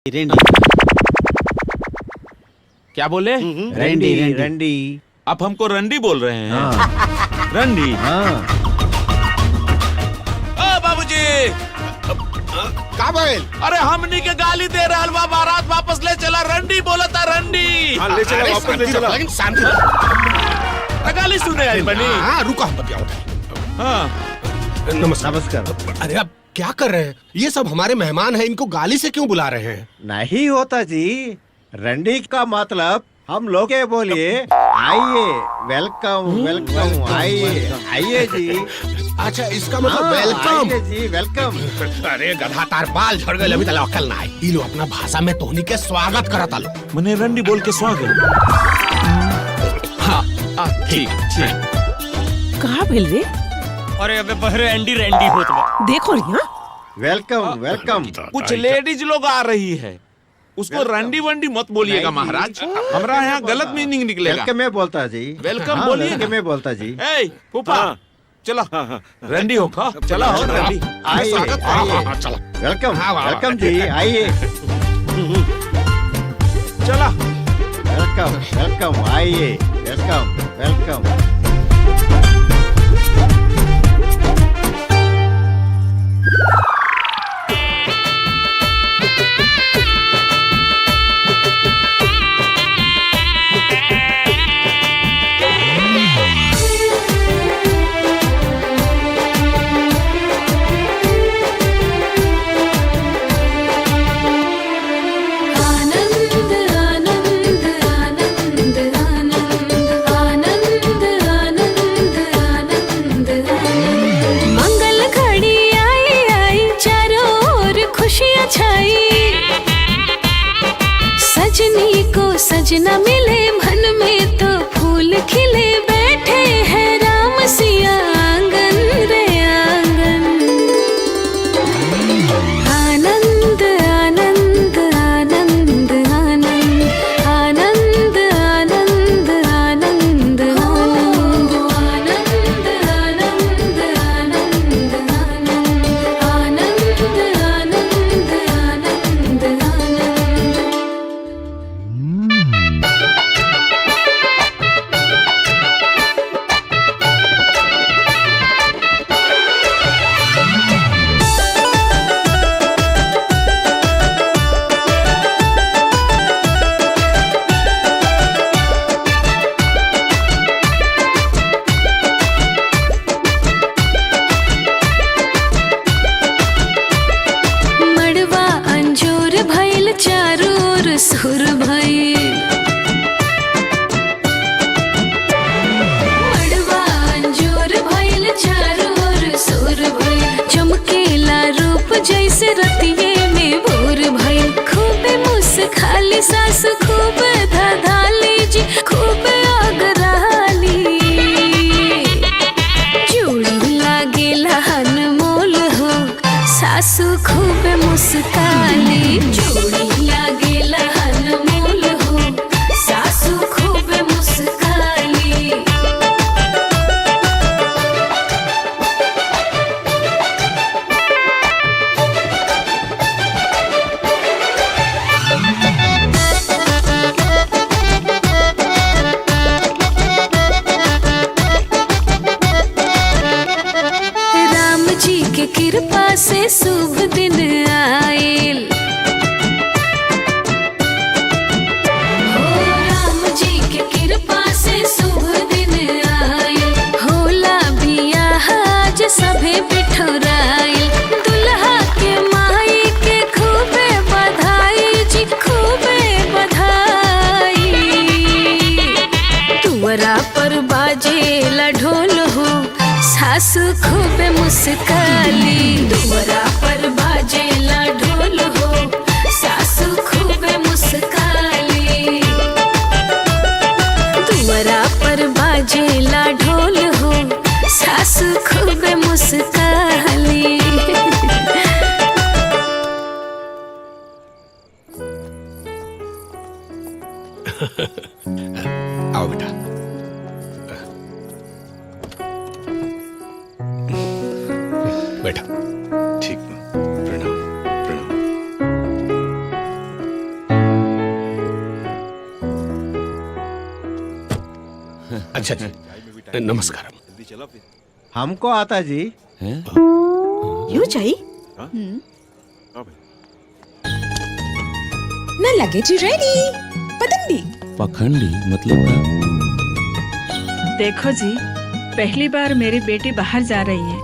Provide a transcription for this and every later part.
रेंडी। क्या बोले? रंडी रंडी। आप हमको रंडी बोल रहे हैं? रंडी। बाबूजी का भइल? अरे हमनी के गाली दे रहा हलवा बारात वापस ले चला। रंडी बोला था रंडी। ले चला वापस ले चला। लेकिन शांति गाली सुने आई बनी। हाँ रुको हम बतियाओ। हाँ नमस्कार। अरे अब क्या कर रहे हैं? ये सब हमारे मेहमान हैं, इनको गाली से क्यों बुला रहे हैं? नहीं होता जी, रंडी का मतलब हम लोग के बोलिए आइए, वेलकम वेलकम, आइए आइए जी। अच्छा इसका मतलब वेलकम। आइए जी, वेलकम। अरे गधा तार बाल झड़ गए, अभी तक अक्ल ना आई। ये लो अपना भाषा में तोहनी के स्वागत करता लो। मने रंडी बोल के स्वागत। हाँ ठीक ठीक। कहाँ भेल रे? अरे अबे बहरे एंडी रैंडी होत बा। देखो रिया, वेलकम वेलकम। कुछ लेडीज लोग आ रही है, उसको रंडी वंडी मत बोलिएगा महाराज, हमारा यहाँ गलत मीनिंग निकलेगा। वेलकम में बोलता जी। वेलकम बोलिए। वेलकम में बोलता जी। ए फूफा चलो रंडी हो खा, चला हो रंडी। आइए स्वागत आइए, चलो वेलकम हाँ, वाह, वेलकम जी, आइए। चला वेलकम वेलकम, आइए, वेलकम वेलकम। सजनी को सजना मिले, मन में तो फूल खिले, बैठे हैं राम सिया आंगन रे आंगन। आनंद आनंद आनंद आनंद आनंद आनंद आनंद आनंद आनंद आनंद आनंद आनंद आनंद आनंद आनंद। मड़वा अंजूर भइल, चारों ओर सुर भइल। मड़वा अंजूर भइल, चारों ओर सुर भइल। चमकेला रूप जैसे रतिये में भोर भइल। खूब मुस्काली सास, खूब धधाली जी, खूब आगराली। जोड़ी लागेला अनमोल हो, सासु खूब मुस्काली। जोड़ी लागेला अनमोल हो, सासु खूब मुस्काली। राम जी के कृपा से शुभ दिन आयल। हो राम जी के कृपा से शुभ दिन आयल। होला बियाह आज सभे बिठुरायल। दुल्हा के माई के खूबे बधाई जी, खूबे बधाई। तुअरा पर बाजेला ढोल हो, सासु खूब मुस्काली। दुअरा पर बाजेला ढोल हो, सासु खूब मुस्काली। दुअरा पर बाजेला ढोल हो, सासु खूब मुस्काली। आओ बेटा। बेटा ठीक, प्रणाम प्रणाम। अच्छा जी, नमस्कार। हमको आता जी। क्यों चाहिए ना लगेज रेडी पतंगी। पखंडी मतलब क्या? देखो जी, पहली बार मेरी बेटी बाहर जा रही है।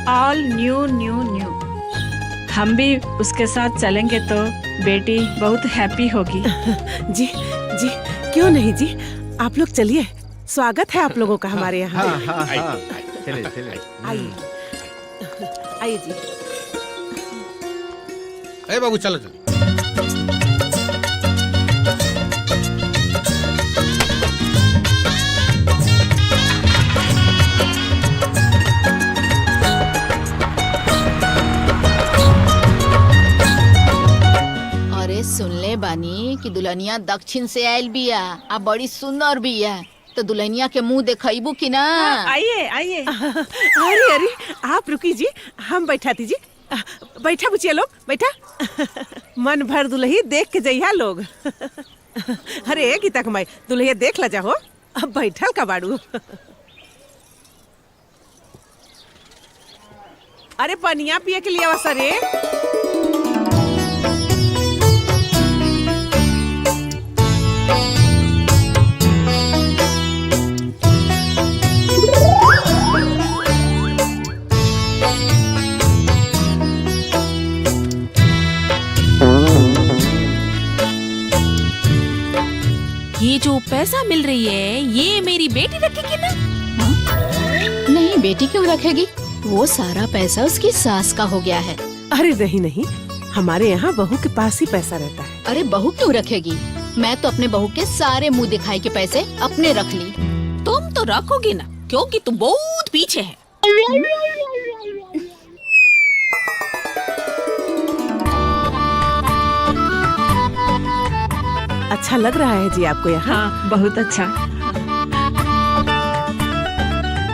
All new new new. हम भी उसके साथ चलेंगे तो बेटी बहुत हैप्पी होगी। जी जी क्यों नहीं जी, आप लोग चलिए, स्वागत है आप लोगों का हमारे यहाँ। हाँ, चले चले। आइए आइए जी। ए बाबू चलो चलो। अरे सुन ले बानी कि दुल्हनिया दक्षिण से आयल बिया आ बड़ी सुंदर बिया, तो दुल्हनिया के मुंह देखइबू कि ना? आइए आइए। अरे अरे आप रुकी जी, हम बैठाती जी। बैठा बुचिया लोग बैठा। मन भर दुल्ही देख के जइहा लोग। अरे गीता कमाई दुल्हिया देख ला जाहो, अब बैठल का बाड़ू। अरे पनिया पिए के लिए आवा रे। ये जो पैसा मिल रही है ये मेरी बेटी रखेगी ना? नहीं, बेटी क्यों रखेगी? वो सारा पैसा उसकी सास का हो गया है। अरे नहीं नहीं, हमारे यहाँ बहू के पास ही पैसा रहता है। अरे बहू क्यों रखेगी? मैं तो अपने बहू के सारे मुंह दिखाई के पैसे अपने रख ली। तुम तो रखोगे ना, क्योंकि तुम बहुत पीछे है। अच्छा लग रहा है जी आपको यहाँ? हाँ बहुत अच्छा।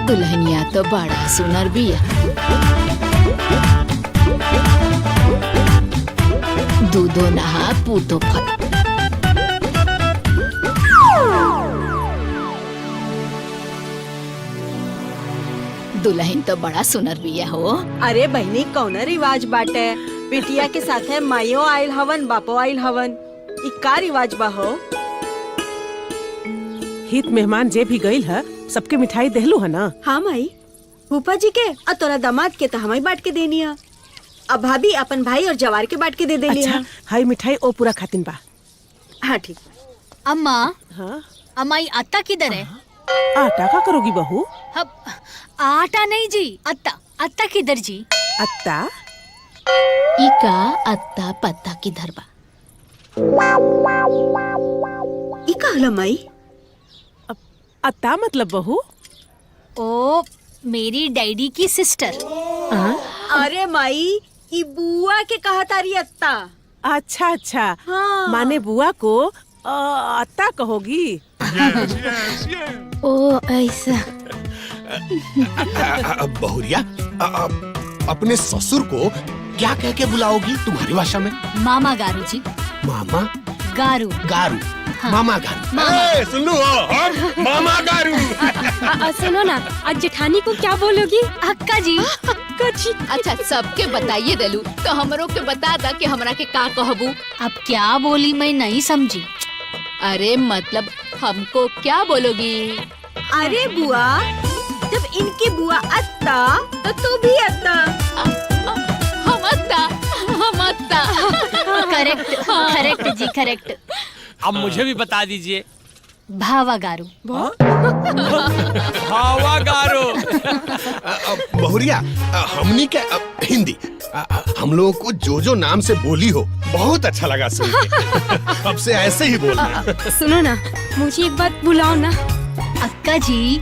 दुल्हनिया तो बड़ा सुनर बिया। दूधो नहा पूतो फल। दुल्हन तो बड़ा सुनर बिया हो। अरे बहनी कौन रिवाज बाटे? बिटिया के साथे माइयो आयल हवन, बापो आयल हवन। ई का रिवाज बा हो? हित मेहमान जे भी गईल है सबके मिठाई देहलू है ना? हाँ माई, फूफा जी के और तोरा दामाद के तो हमारी बांट के देनी है। अब भाभी अपन भाई और जवार के बांट के दे देनी है। अच्छा हाई मिठाई ओ पूरा खातिन बा। हाँ ठीक। अम्मा, हाँ अम्माई आटा किधर है? आटा का करोगी बहू? अब आटा नहीं जी, अत्ता। अत्ता किधर जी? अत्ता? इका अत्ता पत्ता किधर बा? ई का हला माई? अत्ता मतलब बहू? ओ मेरी डैडी की सिस्टर। अरे माई, ई बुआ के कहा तारी अत्ता। अच्छा अच्छा, हाँ। माने बुआ को अत्ता कहोगी? ओ ऐसा। बहुरिया, अपने ससुर को क्या कह के बुलाओगी तुम्हारी भाषा में? मामा गारू जी। मामा गारू। गारू। हाँ। मामा गारू। मामा। सुन लो, हम मामा गारू। सुनो ना, आज जेठानी को क्या बोलोगी? अक्का जी। अक्का जी। अच्छा सबके बताइए देलू, तो हमरो के बता दा कि हमरा के का कहबू। अब क्या बोली मैं नहीं समझी। अरे मतलब हमको क्या बोलोगी? अरे बुआ, जब इनकी बुआ अत्ता तो तू भी अत्ता। हम अत्ता। करेक्ट करेक्ट जी करेक्ट। अब मुझे भी बता दीजिए। भावा गारू। भावा गारू। बहुरिया, हमनी के हिंदी हम लोगों को जो जो नाम से बोली हो बहुत अच्छा लगा सुन के। अब से ऐसे ही बोलना। सुनो ना, मुझे एक बात बुलाओ ना। अक्का जी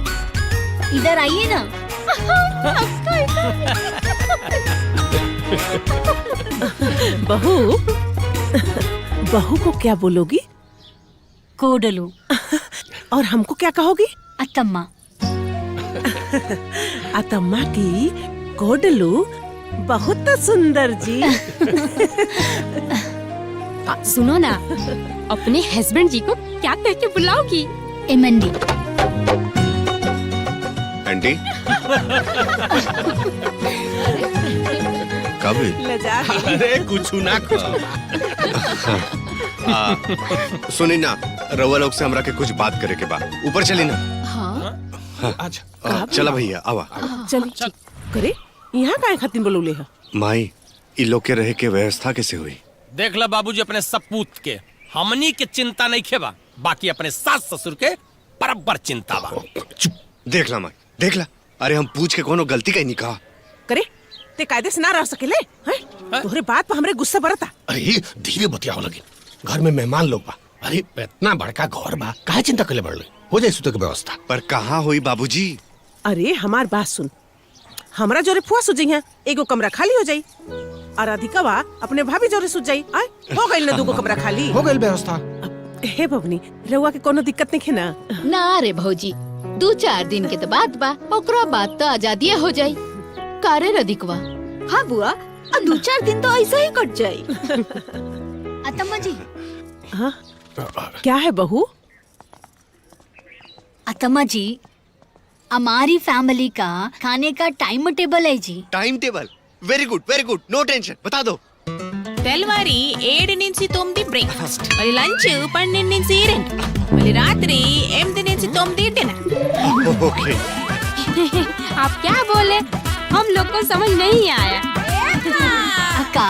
इधर आइए ना। बहू, बहू को क्या बोलोगी? कोडलू। और हमको क्या कहोगी? अतम्मा। अतम्मा की कोडलू बहुत सुंदर जी। सुनो ना, अपने हस्बैंड जी को क्या कह के बुलाओगी? एमंडी। आंटी कब लजा अरे कुछ ना सुनी ना, रउआ लोग से हमरा के कुछ बात करे के बाद ऊपर चली ना। हाँ अच्छा चला भैया आवा। चल करे यहाँ काहे खातिर बोलौले है? माई इ लोग के रहे के व्यवस्था कैसे हुई? देख ला बाबूजी अपने सपूत के हमनी के चिंता नहीं खेबा, बाकी अपने सास ससुर के बराबर चिंता बा। चुप, देख ला माई देख ला। अरे हम पूछ के कोनो गलती कहीं नहीं कहा। करे ते कायदे से ना रह सकेले हैं? तोहरे बात पर हमरे गुस्सा बरता। अरे धीरे बतियाओ लगे, घर में मेहमान लोग बा। अरे इतना बड़का घर बा, काहे चिंता करे बढ़ले? हो जाए सुते के व्यवस्था। पर कहाँ हुई बाबूजी? अरे हमार बात सुन, हमरा जोरे फुआ सुझई है, एगो कमरा खाली हो जाई और अधिकवा अपने भाभी जोरे सुझ जाई। आय हो गइल ना, दूगो कमरा खाली हो गइल व्यवस्था। हे बबनी, रउआ के कोनो दिक्कत नहीं है ना? ना रे भौजी, 2-4 दिन के तो बात बा, ओकरा बाद तो आजादिया हो जाई। कारे रदिकवा? हाँ बुआ, 2-4 दिन तो ऐसा ही कट जाई। अतम्मा जी, हाँ क्या है बहू? अतम्मा जी, हमारी फैमिली का खाने का टाइम टेबल है जी। Time table? वेरी गुड, नो टेंशन, बता दो। తెల్లవారి 7 నుంచి 9 బ్రేక్ఫాస్ట్, మరి లంచ్ 12 నుంచి 2, మరి రాత్రి 8 నుంచి 9 డిన్నర్। ओके। आप क्या बोले? हम लोग को समझ नहीं आया। अक्का,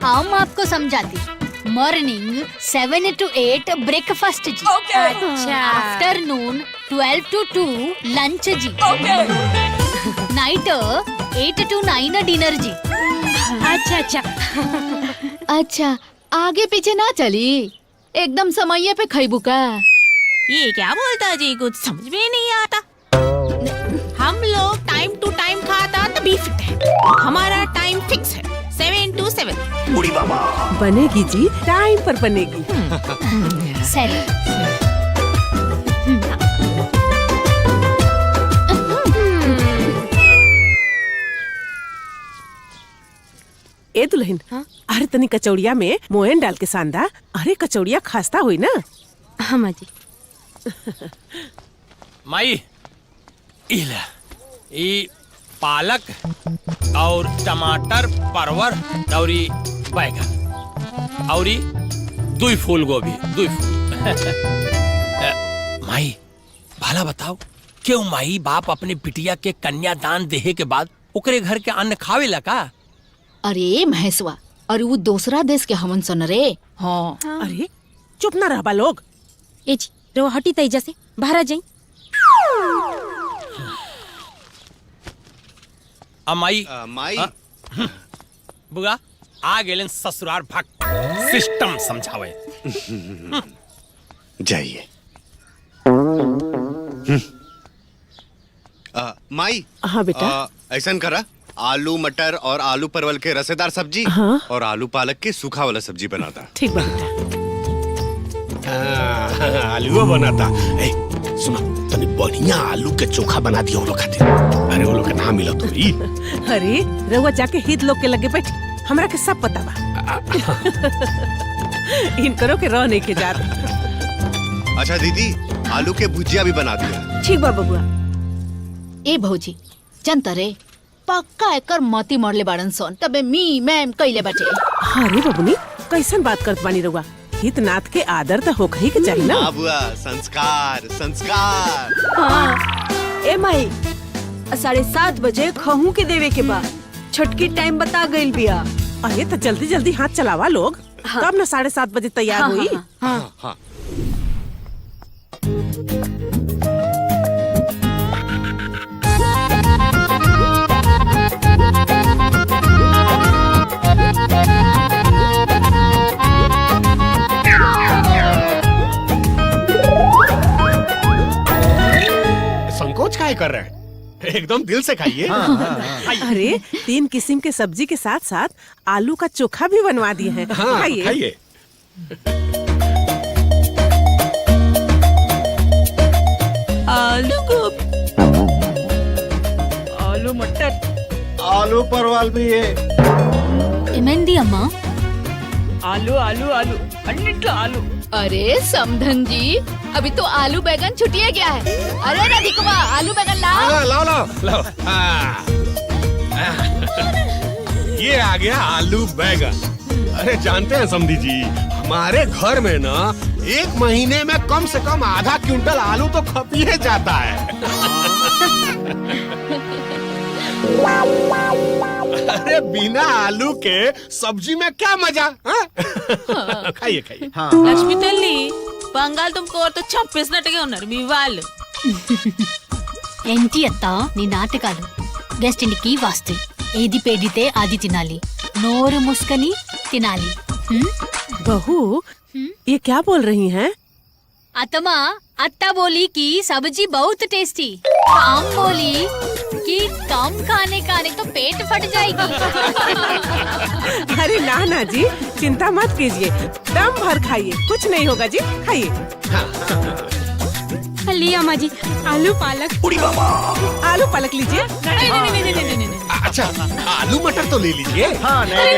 हम आपको समझाती। मॉर्निंग 7 to 8 ब्रेकफास्ट जी। अच्छा। आफ्टरनून 12 to 2 लंच जी। नाइट 8 to 9 डिनर जी। अच्छा अच्छा, आगे पीछे ना चली, एकदम समय पे खइबू का? ये क्या बोलता जी, कुछ समझ में नहीं आता। हम लोग टाइम टू टाइम खाता तभी फिट है। हमारा टाइम फिक्स है 7 to 7। बुढ़ी बाबा बनेगी जी, टाइम पर बनेगी। सही। ए दुल्हन, अरे तनी कचौड़िया में मोयन डाल के सांदा। अरे कचौड़िया खास्ता हुई ना? हाँ माँ जी। माई इला, ई पालक और टमाटर, परवर और ई बैगन और ई 2 फूल गोभी, 2 फूल। माई भला बताओ, क्यों माई बाप अपने बिटिया के कन्यादान देहे के बाद ओकरे घर के अन्न खावेला का? अरे महेशवा, और वो दूसरा देश के हमन सन रे। हाँ। अरे चुप ना रहबा लोग। ए जी, रो हटी तैजा से बाहर आ जाई। माई माई बुआ आ गेलन ससुरार भक्त, सिस्टम समझावे। जाइए। माई। हाँ बेटा। ऐसा करा, आलू मटर और आलू परवल के रसेदार सब्जी। हाँ। और आलू पालक के सूखा वाला सब्जी बनाता। ठीक बा बेटा। आलू बनाता। सुनो, तनी बढ़िया आलू के चोखा बना दिया वो लोग खातिर। अरे वो लोग के नाम मिला तो ही। अरे रउआ जाके हित लोग के लगे बैठ, हमरा के सब पता बा। इन करो के रह नहीं के जात। अच्छा दीदी, आलू के भुजिया भी बना दिया। ठीक बा बबुआ। ए भौजी, जनता रे पक्का एकर मती मरले बाड़न सन, तबे मी मैम कइले बाटे। अरे बबुनी, कैसन बात करत बानी रउआ? हित नाथ के आदर तो होख ही के चाहिए ना। बुआ, संस्कार संस्कार। हाँ। ए माई, 7:30 बजे खहू के देवे के बा। छटकी टाइम बता गइल बिया। अरे तो जल्दी जल्दी हाथ चलावा लोग। तब ना 7:30 बजे तैयार हुई। हाँ, हाँ। संकोच काहे कर रहे हैं? एकदम दिल से खाइए। अरे 3 किस्म के सब्जी के साथ साथ आलू का चोखा भी बनवा दिए हैं। खाइए। खाइए। आलू गोभी, आलू मटर, आलू परवल भी है। ఏమైంది అమ్మా? आलू आलू आलू अन्निట్లో आलू। अरे समधन जी, अभी तो आलू बैगन छुटिए गया है। अरे राधिकवा, आलू बैगन लाओ। लाओ लाओ लाओ। ये आ गया आलू बैगन। अरे जानते हैं समधी जी, हमारे घर में ना 1 महीने में कम से कम आधा क्विंटल आलू तो खप ही जाता है। अरे बिना आलू के सब्जी में क्या मजा? खाइए खाइए। हाँ లక్ష్మి తల్లి బంగాళదుంప కూరతో చంపేసినట్టుగా ఉన్నారు మీ వాళ్ళు. ఏంటి అత్త నీ నాటకాలు? గెస్ట్ ఇంటికి వస్తే ఏది పెడితే అది తినాలి, నోరు ముసుకని తినాలి. बहू ये क्या बोल रही हैं? अतमा अत्ता बोली कि सब्जी बहुत टेस्टी, काम बोली कि कम खाने खाने तो पेट फट जाएगी. अरे ना ना जी, चिंता मत कीजिए, दम भर खाइए, कुछ नहीं होगा जी, खाइए। लिया अम्मा जी, आलू पालक। आलू पालक लीजिए। अच्छा आलू मटर तो ले लीजिए। हाँ नहीं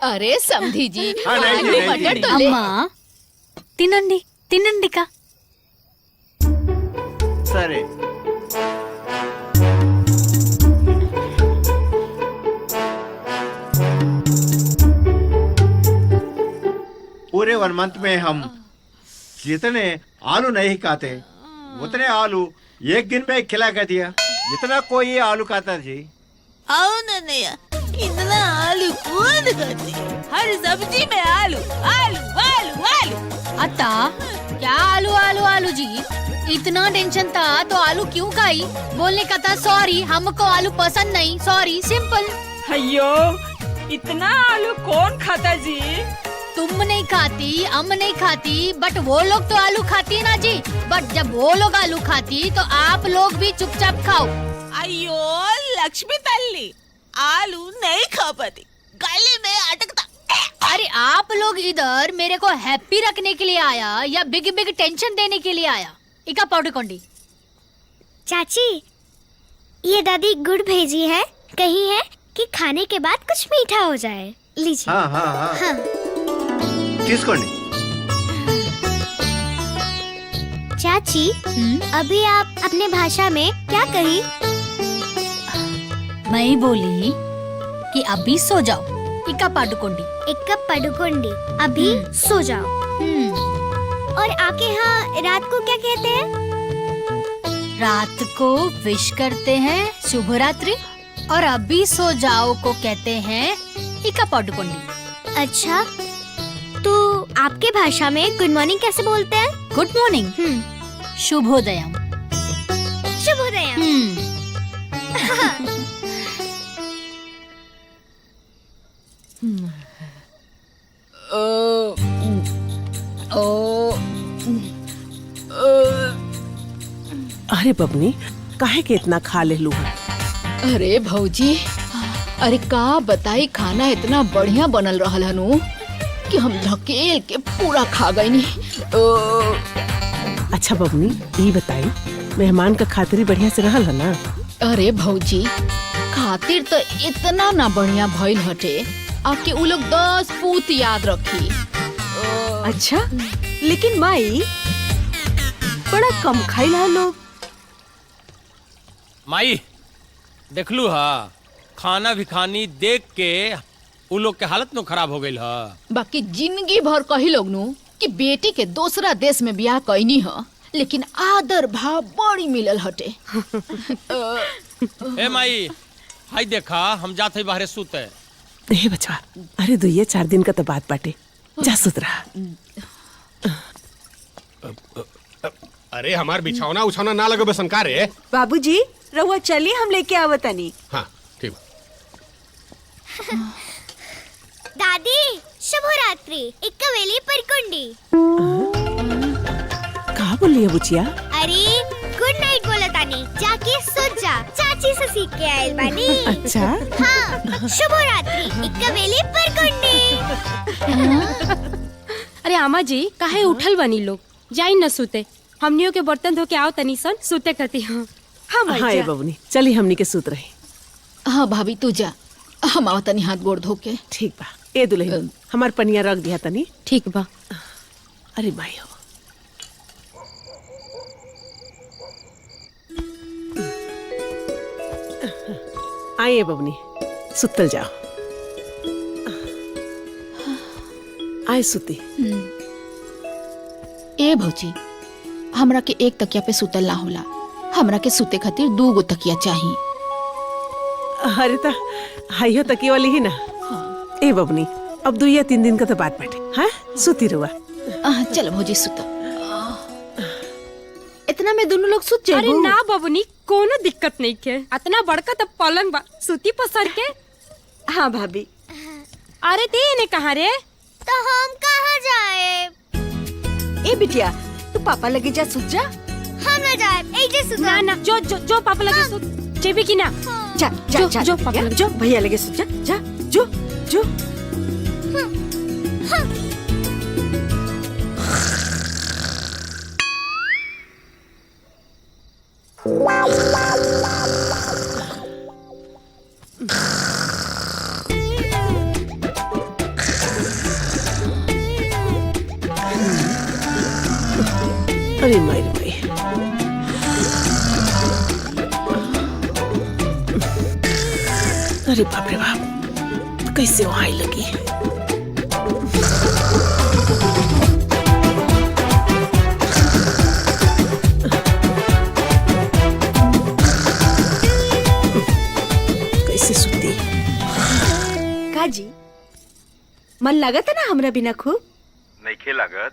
अरे समधी जी, हाँ, नहीं, आलू नहीं, मटर नहीं। तो ले। అమ్మా తినండి తినండి కా. సరే पूरे 1 मंथ में हम जितने आलू नहीं खाते उतने आलू एक दिन में खिला कर दिया। इतना कोई आलू खाता जी? అవునన్నయ్య, इतना आलू कौन खाती? हर सब्जी में आलू आलू आलू आलू. अत्ता क्या आलू आलू आलू जी, इतना टेंशन था तो आलू क्यों खाई? बोलने का था सॉरी हमको आलू पसंद नहीं, सॉरी सिंपल. अयो इतना आलू कौन खाता जी? तुम नहीं खाती, हम नहीं खाती, बट वो लोग तो आलू खाती है ना जी. बट जब वो लोग आलू खाती तो आप लोग भी चुपचाप खाओ. అయ్యో లక్ష్మి తల్లి, आलू नहीं खा पाती, गले में अटकता. अरे आप लोग इधर मेरे को हैप्पी रखने के लिए आया या बिग बिग टेंशन देने के लिए आया? इका पौडकोंडी. चाची ये दादी गुड़ भेजी है, कही है कि खाने के बाद कुछ मीठा हो जाए. लीजिए. हाँ हाँ हाँ తీసుకోండి. चाची अभी आप अपने भाषा में क्या कही? मैं बोली कि अभी सो जाओ. इका पौडकोंडी. एक कप पडुकोंडी, अभी सो जाओ. और आपके यहाँ रात को क्या कहते हैं? रात को विश करते हैं शुभ रात्रि, और अभी सो जाओ को कहते हैं इका पौडकोंडी. अच्छा, तो आपके भाषा में गुड मॉर्निंग कैसे बोलते हैं? गुड मॉर्निंग शुभोदयम. शुभोदय. अरे बबनी, काहे के इतना खा ले लू? अरे भौजी, अरे का बताई, खाना इतना बढ़िया बनल रहल हनु कि हम धकेल के पूरा खा गई नी. अच्छा बबनी, ये बताई मेहमान का खातिरी बढ़िया से रहल है ना? अरे भौजी, खातिर तो इतना ना बढ़िया भइल हटे आपके उ लोग 10 पूत याद रखी. अच्छा, लेकिन माई बड़ा कम खाइला लोग. माई देख लू हा, खाना भी खानी देख के उ लोग के हालत नो खराब हो गई हा. बाकी जिंदगी भर कही लोग नु कि बेटी के दूसरा देश में ब्याह कैनी ह, लेकिन आदर भाव बड़ी मिलल हटे. ए माई, हाय देखा हम जात है बाहरे सूते. नहीं बचवा, अरे 2-4 दिन का तो बात बाटे, जा सुत रहा. अरे हमार बिछौना उछौना ना लगे बसंकार है। बाबूजी रहुआ चलिए, हम लेके आवतनी. हाँ ठीक. दादी शुभ रात्रि, इक्का वेली परकुंडी. कहा बोली है बुचिया? अरे गुड नाइट बोला तानी, जाके सो जा, चाची से सीख के आयल बानी. अच्छा हाँ, शुभ रात्रि, इक्का वेली परकुंडी. अरे आमा जी, काहे उठल बनी लोग? जाई न सुते, हमनियों के बर्तन धो के आओ तनी सन, सुते करती हूँ. हाँ ये बबनी, चली हमनी के सूत रहे. हाँ भाभी तू जा, हम आओ तनी हाथ गोड़ धो के. ठीक बा. ए दुल्हन, हमार पनिया रख दिया तनी. ठीक बा. अरे माई हो, आइए बबनी, सुतल जाओ। आए सुती। ए भौजी, हमरा के एक तकिया पे सुतल ना होला, हमरा के सुते खातिर 2 गो तकिया चाहिए। अरे ता हाइयो तकिया वाली ही ना। ए बबनी, अब 2 या 3 दिन का तो बात बैठे। हाँ सुती रुआ। चल भौजी सुत। इतना में दोनों लोग सुत जाए। अरे ना बबनी, कोनो दिक्कत नहीं के। इतना बड़का तब पलंग बा, सुती पसर के। हाँ भाभी। अरे ते ने कहा रे? तो हम कहाँ जाए? ए बिटिया, तू पापा लगे जा, सुत जा। हम ना जाए, ए जे सुत। ना ना, जो पापा लगे सुत। जेबी की ना। जा जा जा, जो पापा लगे, जो भैया लगे सुत जा। जा जो जो। अरे मायरे भाई, अरे बाप रे बाप, कैसे वहां आई लगी। कैसे सुती। काजी, मन लागत है ना हमरा बिना खूब? नहीं लागत।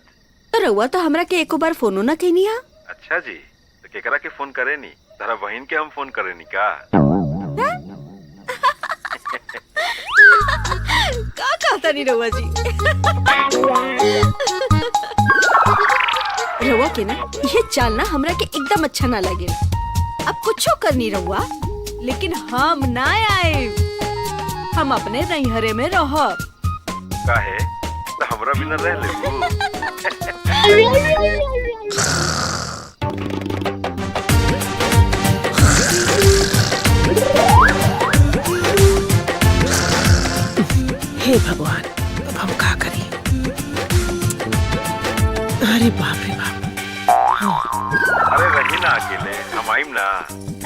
तो रउआ तो हमरा के एको बार फोनो ना कहनी हा। अच्छा जी, तो केकरा के फोन करे नी? तारा बहन के हम फोन करे नी का? का कहता नहीं रउआ जी। रउआ के ना ये चाल ना हमरा के एकदम अच्छा ना लगे। अब कुछो करनी रउआ, लेकिन हम ना आए। हम अपने नैहरे में रहब। काहे? तो हमरा बिना रह लेबू। हे भगवान, अब हम क्या करें। अरे बाप रे बाप। अरे रही ना अकेले, हम आइम ना।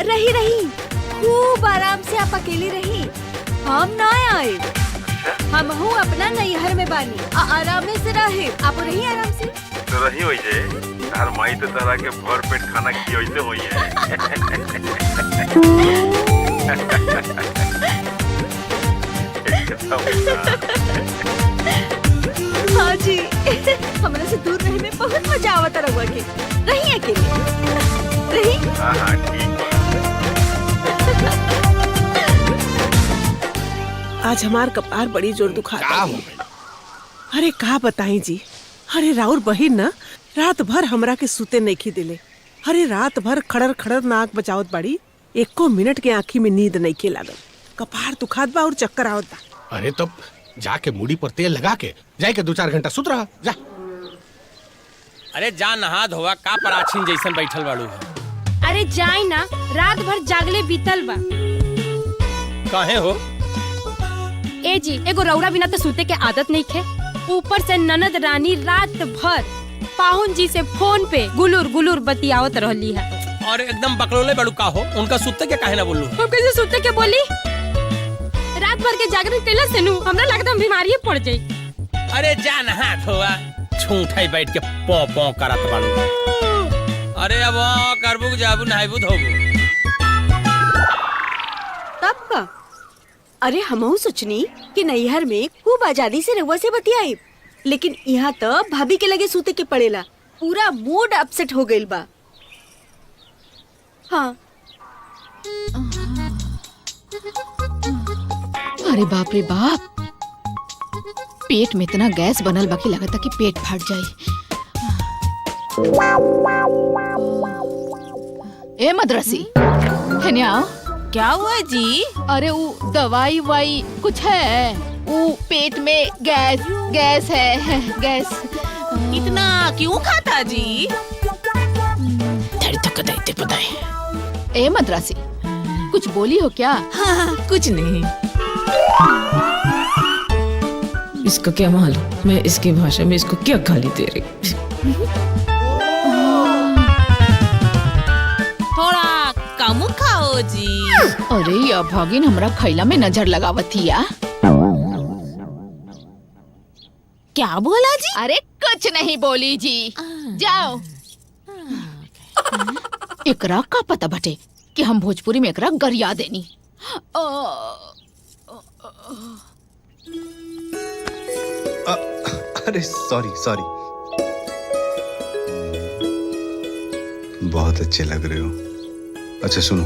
रही रही खूब आराम से आप अकेली रही, हम ना आए। हम हूँ अपना नैहर में बानी, आराम से रहे। आप रही आराम से। तो रही होई जे, हर माई तो तरह के भर पेट खाना खियोइते होई है। हाँ जी, हमरा से दूर रहे में बहुत मजा आवता रहुआ के। रही अकेले रही। हाँ ठीक। आज हमार कपार बड़ी जोर दुखाता है। अरे का बताई जी। अरे राउर बहिन ना रात भर हमरा के सुते नहीं खी दिले। अरे रात भर खड़र खड़र नाक बचावत बाड़ी, एको मिनट के आँखी में नींद नहीं के लागल। कपार दुखात बा और चक्कर आवत बा। अरे तो जाके मुड़ी पर तेल लगा के जाए के 2-4 घंटा सुत रहा जा। अरे जा नहा धोवा, का पराछीन जैसन बैठल बाड़ू। अरे जाई ना, रात भर जागले बीतल बा। काहे हो? ए जी, एगो रौरा बिना तो सूते के आदत नहीं खे। ऊपर से ननद रानी रात भर पाहुन जी से फोन पे गुलुर गुलुर बतियावत रहली है। और एकदम बकलोले बड़ू का हो, उनका सुते के काहे ना बोलू? हम कैसे सुते के बोली? रात भर के जागरण कैला से नु हमरा लगता हम बीमारी पड़ जाई। अरे जा नहा धोवा, छूंठाई बैठ के पौ पौ करत बाड़ू। अरे अब करबू जाबू नहाइबू धोबू। तब का? अरे हमहू सोचनी कि नैहर में खूब आजादी से रउआ से बतियाई, लेकिन यहाँ तो भाभी के लगे सूते के पड़ेला। पूरा मूड अपसेट हो गइल बा। हाँ। अरे बाप रे बाप, पेट में इतना गैस बनल बाकी लगता कि पेट फट जाए। ए मद्रासी, हेने आओ। क्या हुआ जी? अरे वो दवाई वाई कुछ है? वो पेट में गैस गैस है, गैस। इतना क्यों खाता जी? पता है। ए मद्रासी, कुछ बोली हो क्या? हाँ, कुछ नहीं। इसका क्या मालूम, मैं इसकी भाषा में इसको क्या गाली दे रही। थोड़ा कम खाओ जी। अरे या भागिन हमरा खैला में नजर लगावतिया। क्या बोला जी? अरे कुछ नहीं बोली जी। जाओ। एकरा का पता बटे कि हम भोजपुरी में एकरा गरिया देनी। अरे सॉरी सॉरी, बहुत अच्छे लग रहे हो। अच्छा सुनो,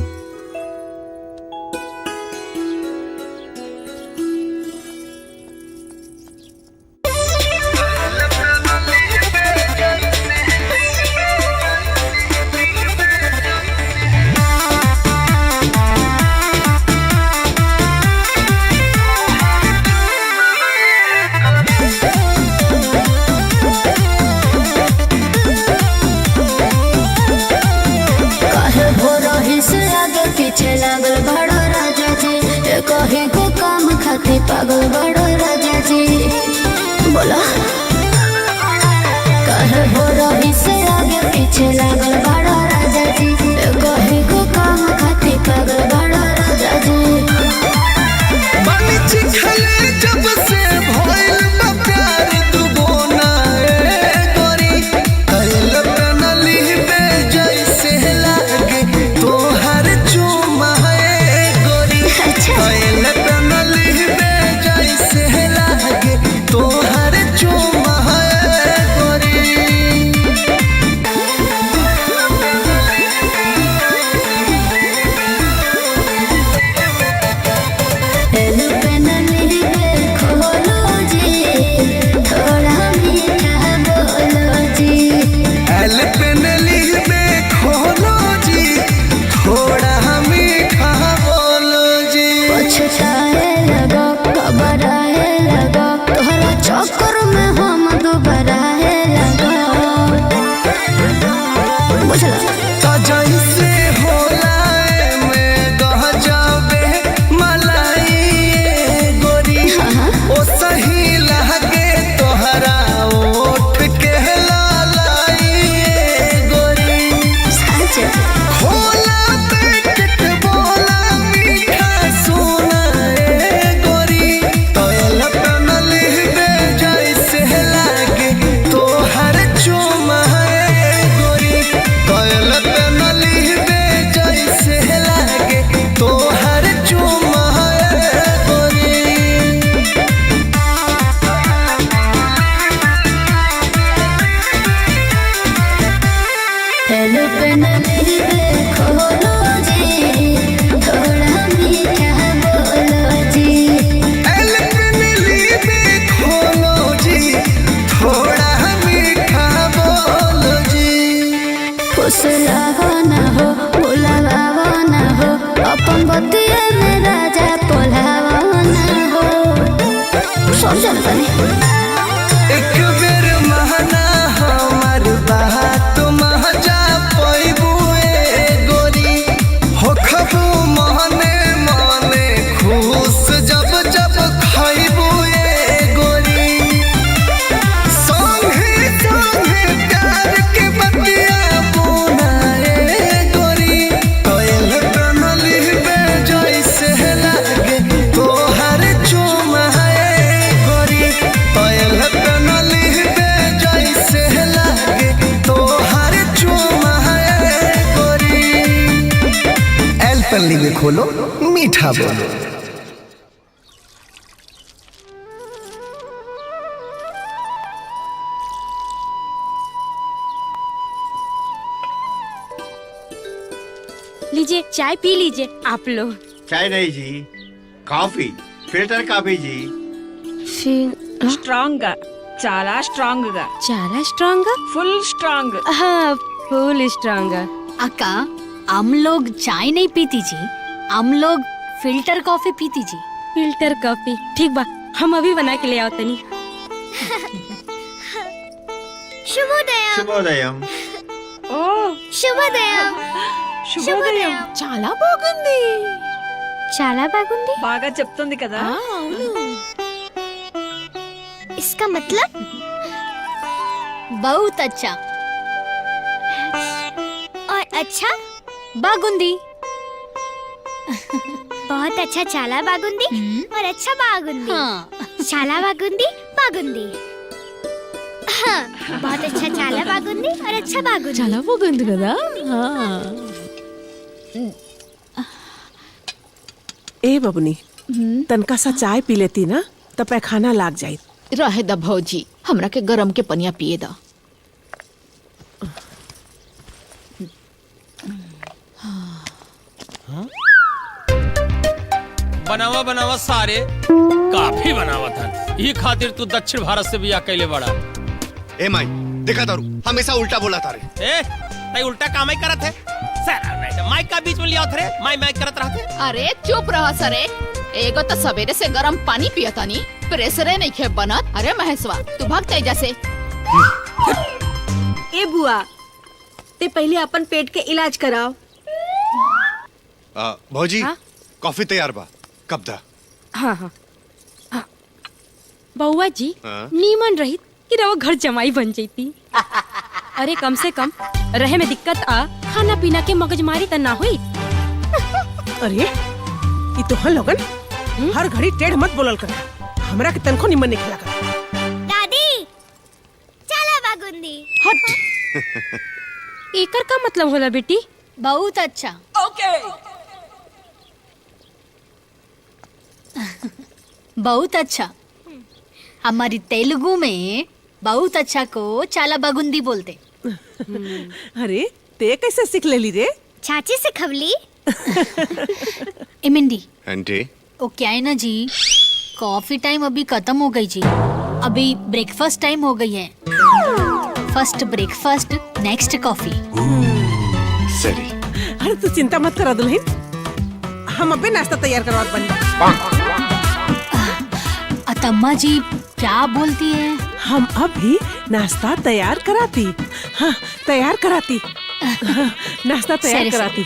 पागल बड़ो राजा जी बोला कहे हो रही से आगे पीछे लागल बड़ो राजा जी कहे को काम खाती पागल बड़ो राजा जी जब से भइल बा प्यार तू बोना गोरी कइल बनली बे जैसे लागे तोहर चुमा गोरी कइल बनली बे जैसे लागे तोहर चुमा गोरी चक्कर में हम दोबारा जैसे होला में गह जावे मलाई गोरी ओ सही लगे तोहरा ओठ के लालाई गोरी होला पैकेट बोला मीठा सोना गोरी तोयल बनली बे जैसे लागे तोहर चुमा गोरी तोयल बनली बे जैसे लागे तोहर चुमा गोरी हेलो पेनली खोलो जी थोड़ा मीठा बोलो जी एल पेनली बे खोलो जी थोड़ा मीठा बोलो जी फुसलावा ना हो बुलावा ना हो अपन बतिया में राजा पोलावा ना हो सब जानता नहीं एक बेर महना हमार बात महजा पैबुए गोरी हो खबू महने मने खुश जब जब खैबुए गोरी संगे संगे प्यार के बतिया बुनाए गोरी कोयल बनली बे जैसे लागे तोहर चुमा गोरी कोयल बनली बे जैसे लागे तोहर चुमा गोरी एल पल्ली में खोलो मीठा बोलो लीजिए चाय पी लीजिए आप लोग। चाय नहीं जी, कॉफी, फिल्टर कॉफी जी। స్ట్రాంగ్ గా చాలా స్ట్రాంగ్ గా చాలా స్ట్రాంగ్ ఫుల్ స్ట్రాంగ్ फुल स्ट्रांग। अक्का हम लोग चाय नहीं पीती जी, हम लोग फिल्टर कॉफी पीती जी। फिल्टर कॉफी ठीक बा, हम अभी बना के ले आओ तनी। శుభోదయం శుభోదయం। ओ శుభోదయం శుభోదయం। చాలా బాగుంది, చాలా బాగుంది బాగా చెప్తుంది కదా। इसका मतलब बहुत अच्छा। और अच्छा बागुंदी बहुत अच्छा चाला बागुंदी और अच्छा बागुंदी। चाला बागुंदी बागुंदी। हाँ, बहुत अच्छा चाला बागुंदी और अच्छा बागुंदी। చాలా బాగుంది కదా ए बबुनी, तनका सा चाय पी लेती ना तो पैखाना लाग जाई। रहे द भौजी, हमरा के गरम के पनिया पिए द। बनावा बनावा सारे काफी बनावा था। ये खातिर तू दक्षिण भारत से भी अकेले बड़ा। ए माई देखा तारू हमेशा उल्टा बोला तारे। ए तई उल्टा काम ही करत है। सारा नहीं माइक का बीच में लिया थे, माई करत रहते। अरे चुप रहा सरे। एगो तो सवेरे से गरम पानी पिया तानी, प्रेशरे नहीं खे बनत। अरे महेशवा तू भाग तेजा से। ए बुआ, ते पहले अपन पेट के इलाज कराओ। भौजी कॉफी तैयार बा, कब दा? हाँ हाँ हाँ। बउआ जी हाँ? नीमन रही कि रवा घर जमाई बन जाती। अरे कम से कम रहे में दिक्कत आ, खाना पीना के मगजमारी त ना हुई। अरे ये तो हल लोगन हर घड़ी टेढ़ मत बोलल कर। हमरा के तनको निमन नहीं खिला कर। दादी चाला बागुंदी। एकर का मतलब होला बेटी? बहुत अच्छा। बहुत अच्छा। हमारी तेलुगु में बहुत अच्छा को चाला बागुंदी बोलते। अरे ते कैसे सीख लेली रे? चाची से खवली। इमिंडी आंटी ओ क्या है ना जी, कॉफी टाइम अभी खत्म हो गई जी। अभी ब्रेकफास्ट टाइम हो गई है। First breakfast next coffee. सरी। अरे तू चिंता मत करा दुल्हन, हम अबे नाश्ता तैयार करवा बनी। अतम्मा जी क्या बोलती है? हम अभी नाश्ता तैयार कराती। हाँ तैयार कराती। हाँ, नाश्ता तैयार सरे, कराती।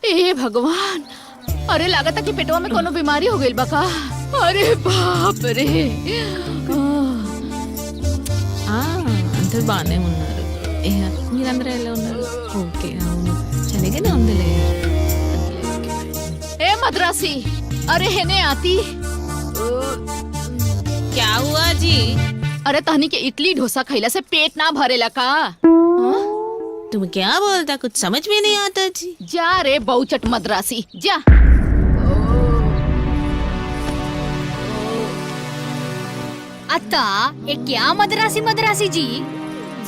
ए भगवान, अरे लागत कि पेटवा में कोनो बीमारी हो गई बका। अरे बाप रे। అందరు బాగానే ఉన్నారు. మీరందరూ ఎలా ఉన్నారు? ఓకే అవును సరిగానే ఉందిలే. ए मद्रासी, अरे हेने आती। क्या हुआ जी? अरे तहनी के इडली डोसा खैला से पेट ना भरेला का? तुम क्या बोलता, कुछ समझ में नहीं आता जी। जा रे बहुचट मद्रासी जा। अत्ता ये क्या मद्रासी मद्रासी जी?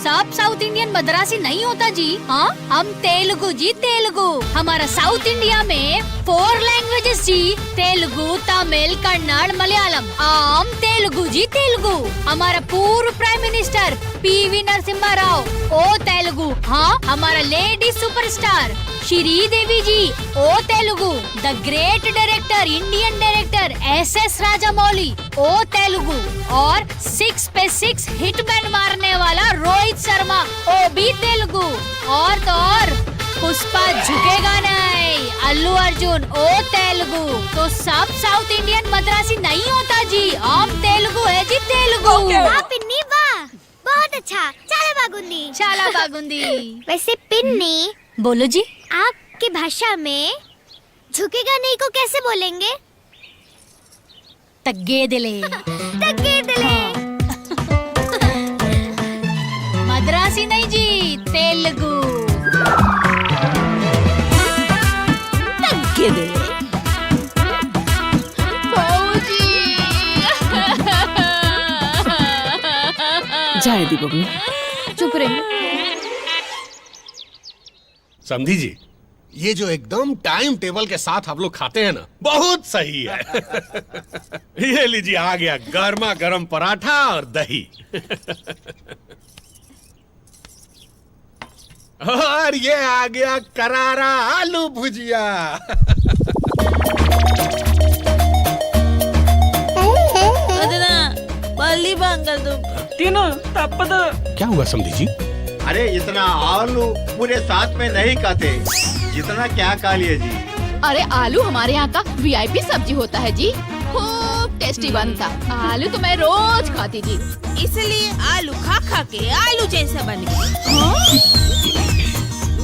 सब साउथ इंडियन मद्रासी नहीं होता जी। हाँ हम तेलुगु जी, तेलुगु। हमारा साउथ इंडिया में 4 लैंग्वेजेस जी, तेलुगु, तमिल, कन्नड़, मलयालम। आम तेलुगु जी, तेलुगु। हमारा पूर्व प्राइम मिनिस्टर पीवी नरसिम्हा राव ओ तेलुगु। हाँ हमारा लेडी सुपरस्टार श्रीदेवी जी ओ Telugu. The great director, Indian director SS Rajamouli ओ तेलुगु। और 6 पे 6 हिटमैन मारने वाला रोहित शर्मा ओ भी तेलुगु। और तो और पुष्पा झुकेगा नहीं, अल्लू अर्जुन ओ तेलुगु। तो सब साउथ इंडियन मद्रासी नहीं होता जी, हम तेलुगु है जी, तेलुगु। वाह पिन्नी वाह, बहुत अच्छा। चाला बागुंदी। चाला बागुंदी। वैसे पिन्नी बोलो जी। आपकी भाषा में झुकेगा नहीं को कैसे बोलेंगे? तग्गे दिले। तग्गे दिले। मद्रासी नहीं जी, तेलुगु। तग्गे दिले। जाए दी बबू, चुप रही। समझी जी, ये जो एकदम टाइम टेबल के साथ हम लोग खाते हैं ना, बहुत सही है। ये लीजिए आ गया गर्मा गर्म पराठा और दही। और ये आ गया करारा आलू भुजिया। पल्ली बंगल क्या हुआ समझी जी? अरे इतना आलू पूरे साथ में नहीं खाते जितना क्या खा लिए जी। अरे आलू हमारे यहाँ का VIP सब्जी होता है जी, खूब टेस्टी बनता। आलू तो मैं रोज खाती थी। इसलिए आलू खा खा के आलू जैसा बन गया।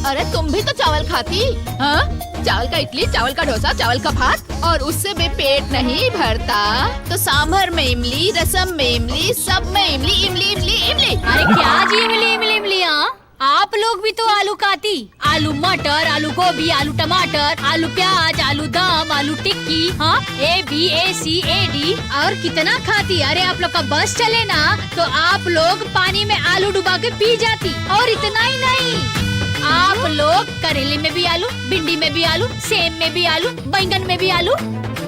अरे तुम भी तो चावल खाती, हाँ? चावल का इडली, चावल का डोसा, चावल का भात, और उससे भी पेट नहीं भरता तो सांभर में इमली, रसम में इमली, सब में इमली इमली इमली इमली। अरे क्या जी इमली इमली इमली? हाँ, आप लोग भी तो आलू खाती। आलू मटर, आलू गोभी, आलू टमाटर, आलू प्याज, आलू दम, आलू टिक्की, हाँ, ABACAD और कितना खाती। अरे आप लोग का बस चले ना तो आप लोग पानी में आलू डुबा के पी जाती। और इतना ही नहीं, आप लोग करेले में भी आलू, भिंडी में भी आलू, सेम में भी आलू, बैंगन में भी आलू,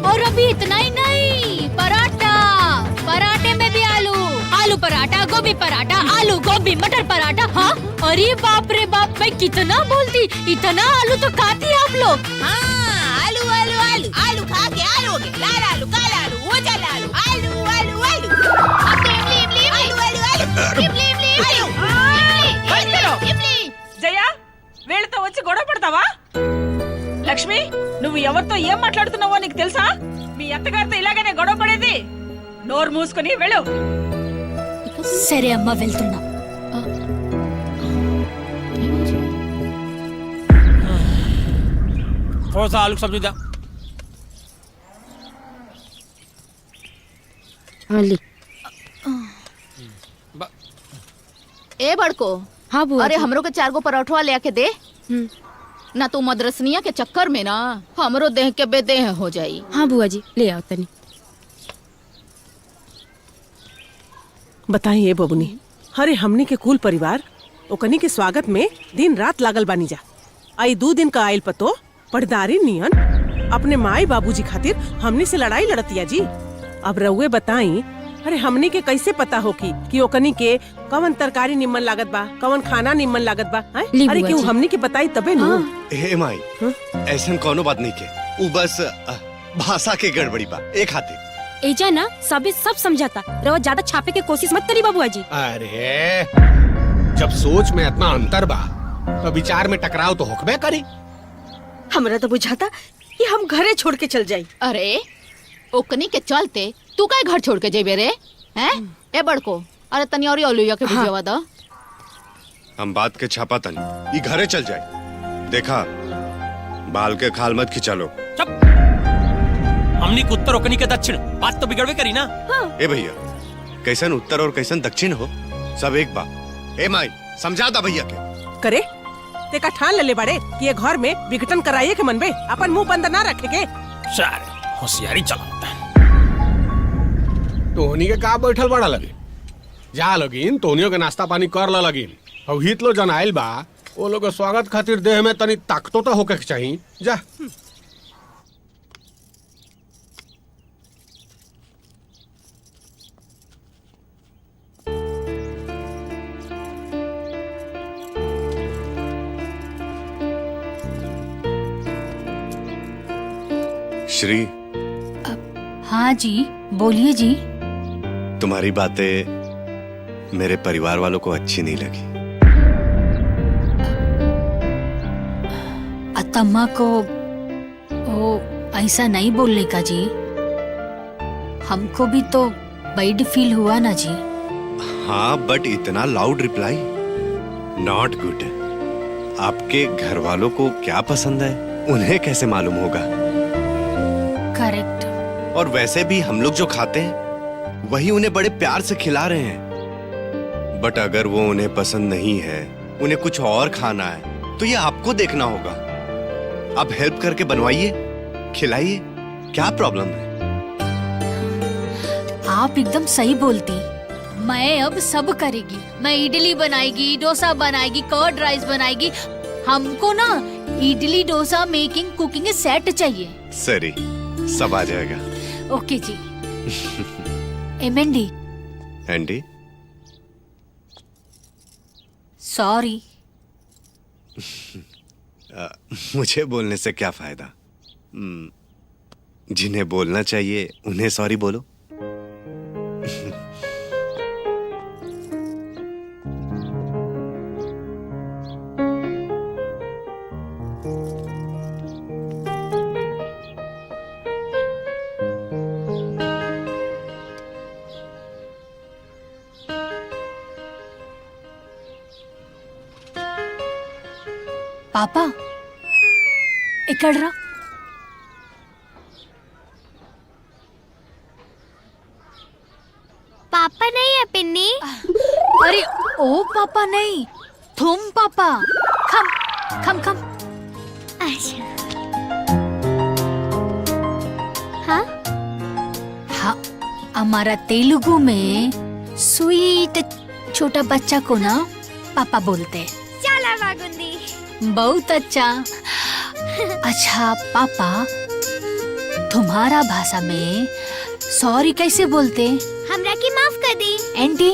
और अभी इतना ही नहीं, पराठा, पराठे में भी आलू, आलू पराठा, गोभी पराठा, आलू गोभी मटर पराठा। हाँ, अरे बाप रे बाप, मैं कितना बोलती, इतना आलू तो खाती आप लोग। हाँ, आलू आलू आलू आलू खा के आलू हो गए, लाल आलू, काला आलू, उजल आलू, आलू आलू आलू। अब तो इमली इमली आलू आलू आलू इमली इमली आलू इमली इमली। జయ వీళ్ళతో వచ్చి గొడవ పడతావా? లక్ష్మి, నువ్వు ఎవరితో ఏం మాట్లాడుతున్నావో నీకు తెలుసా? మీ అత్తగారితో ఇలాగనే గొడవ పడేది. నోరు మూసుకొని వెళ్ళు. సరే అమ్మ, వెళ్తున్నా. थोड़ा सा आलू सब्जी दा। ए बड़को, हाँ बुआ अरे जी। हमरो के 4 गो पराठवा ले आके दे ना। तू मदरसनिया के चक्कर में ना हमरो देह के बेदेह हो जाई। हाँ बुआ जी, ले आओ तनी। बताइए बबुनी, अरे हमनी के कुल परिवार ओकनी के स्वागत में दिन रात लागल बानी जा। आई 2 दिन का आयल पतो पड़दारी नियन अपने माई बाबूजी खातिर हमनी से लड़ाई लड़तिया जी। अब रउए बताई, अरे हमनी के कैसे पता हो कि ओकनी के कवन तरकारी निम्मन लागत बा, कवन खाना निम्मन लागत बा, हैं? ली अरे बुआ क्यों जी। हमनी के बताई तबे नु। हे माई, ऐसन कोनो बात नहीं के, उ बस भाषा के गड़बड़ी बा एक हाथे। एजा ना सबे सब समझाता, रवा ज्यादा छापे के कोशिश मत करी बाबूआ जी। अरे जब सोच में इतना अंतर बा तो विचार में टकराव तो होकबे करी। हमरा तो बुझाता कि हम घरे छोड़ के चल जाई। अरे ओकनी के चलते तू काय घर छोड़ के जेबे रे, हैं? ए बड़को, अरे तनी और ओलुया के बुझावा दा। हम बात के छापा तनी, ये घरे चल जाए। देखा, बाल के खाल मत खिंचा लो। हमनी के उत्तर ओकनी के दक्षिण, बात तो बिगड़वे करी ना। ए भैया, कैसन उत्तर और कैसन दक्षिण हो, सब एक बा। ए माई, समझा दा भैया के। करे तेका ठान ले बाड़े कि ये घर में विघटन कराइए के मनबे, अपन मुंह बंद ना रखे के। सारे होशियारी चलाता है। तोहनी के का बैठल बड़ा लगे, जा लगिन तोहनियों के नाश्ता पानी कर ला लगिन। अब हित लो जन आइल बा, वो लोग के स्वागत खातिर देह में तनी ताकतो तो होके के चाहिए। जा श्री। हाँ जी, बोलिए जी। तुम्हारी बातें मेरे परिवार वालों को अच्छी नहीं लगी। अतम्मा को ओ ऐसा नहीं बोलने का जी, हमको भी तो बैड फील हुआ ना जी। हाँ, बट इतना लाउड रिप्लाई नॉट गुड। आपके घर वालों को क्या पसंद है उन्हें कैसे मालूम होगा? करेक्ट। और वैसे भी हम लोग जो खाते हैं वही उन्हें बड़े प्यार से खिला रहे हैं। बट अगर वो उन्हें पसंद नहीं है, उन्हें कुछ और खाना है, तो ये आपको देखना होगा। आप हेल्प करके बनवाइए, खिलाइए, क्या प्रॉब्लम है? आप एकदम सही बोलती। मैं अब सब करेगी। मैं इडली बनाएगी, डोसा बनाएगी, कर्ड राइस बनाएगी। हमको ना idli dosa making cooking set चाहिए। सरी, सब आ जाएगा। ओके जी। एमएनडी। एंडी, सॉरी। मुझे बोलने से क्या फायदा? जिन्हें बोलना चाहिए उन्हें सॉरी बोलो। पापा इकड़ पापा नहीं है पिन्नी। अरे ओ पापा नहीं, तुम पापा। खम खम खम। अच्छा हाँ हाँ, हमारा तेलुगु में स्वीट छोटा बच्चा को ना पापा बोलते हैं। चला बागुंदी। बहुत अच्छा। अच्छा पापा, तुम्हारा भाषा में सॉरी कैसे बोलते? हमरा की माफ कर दी। Anti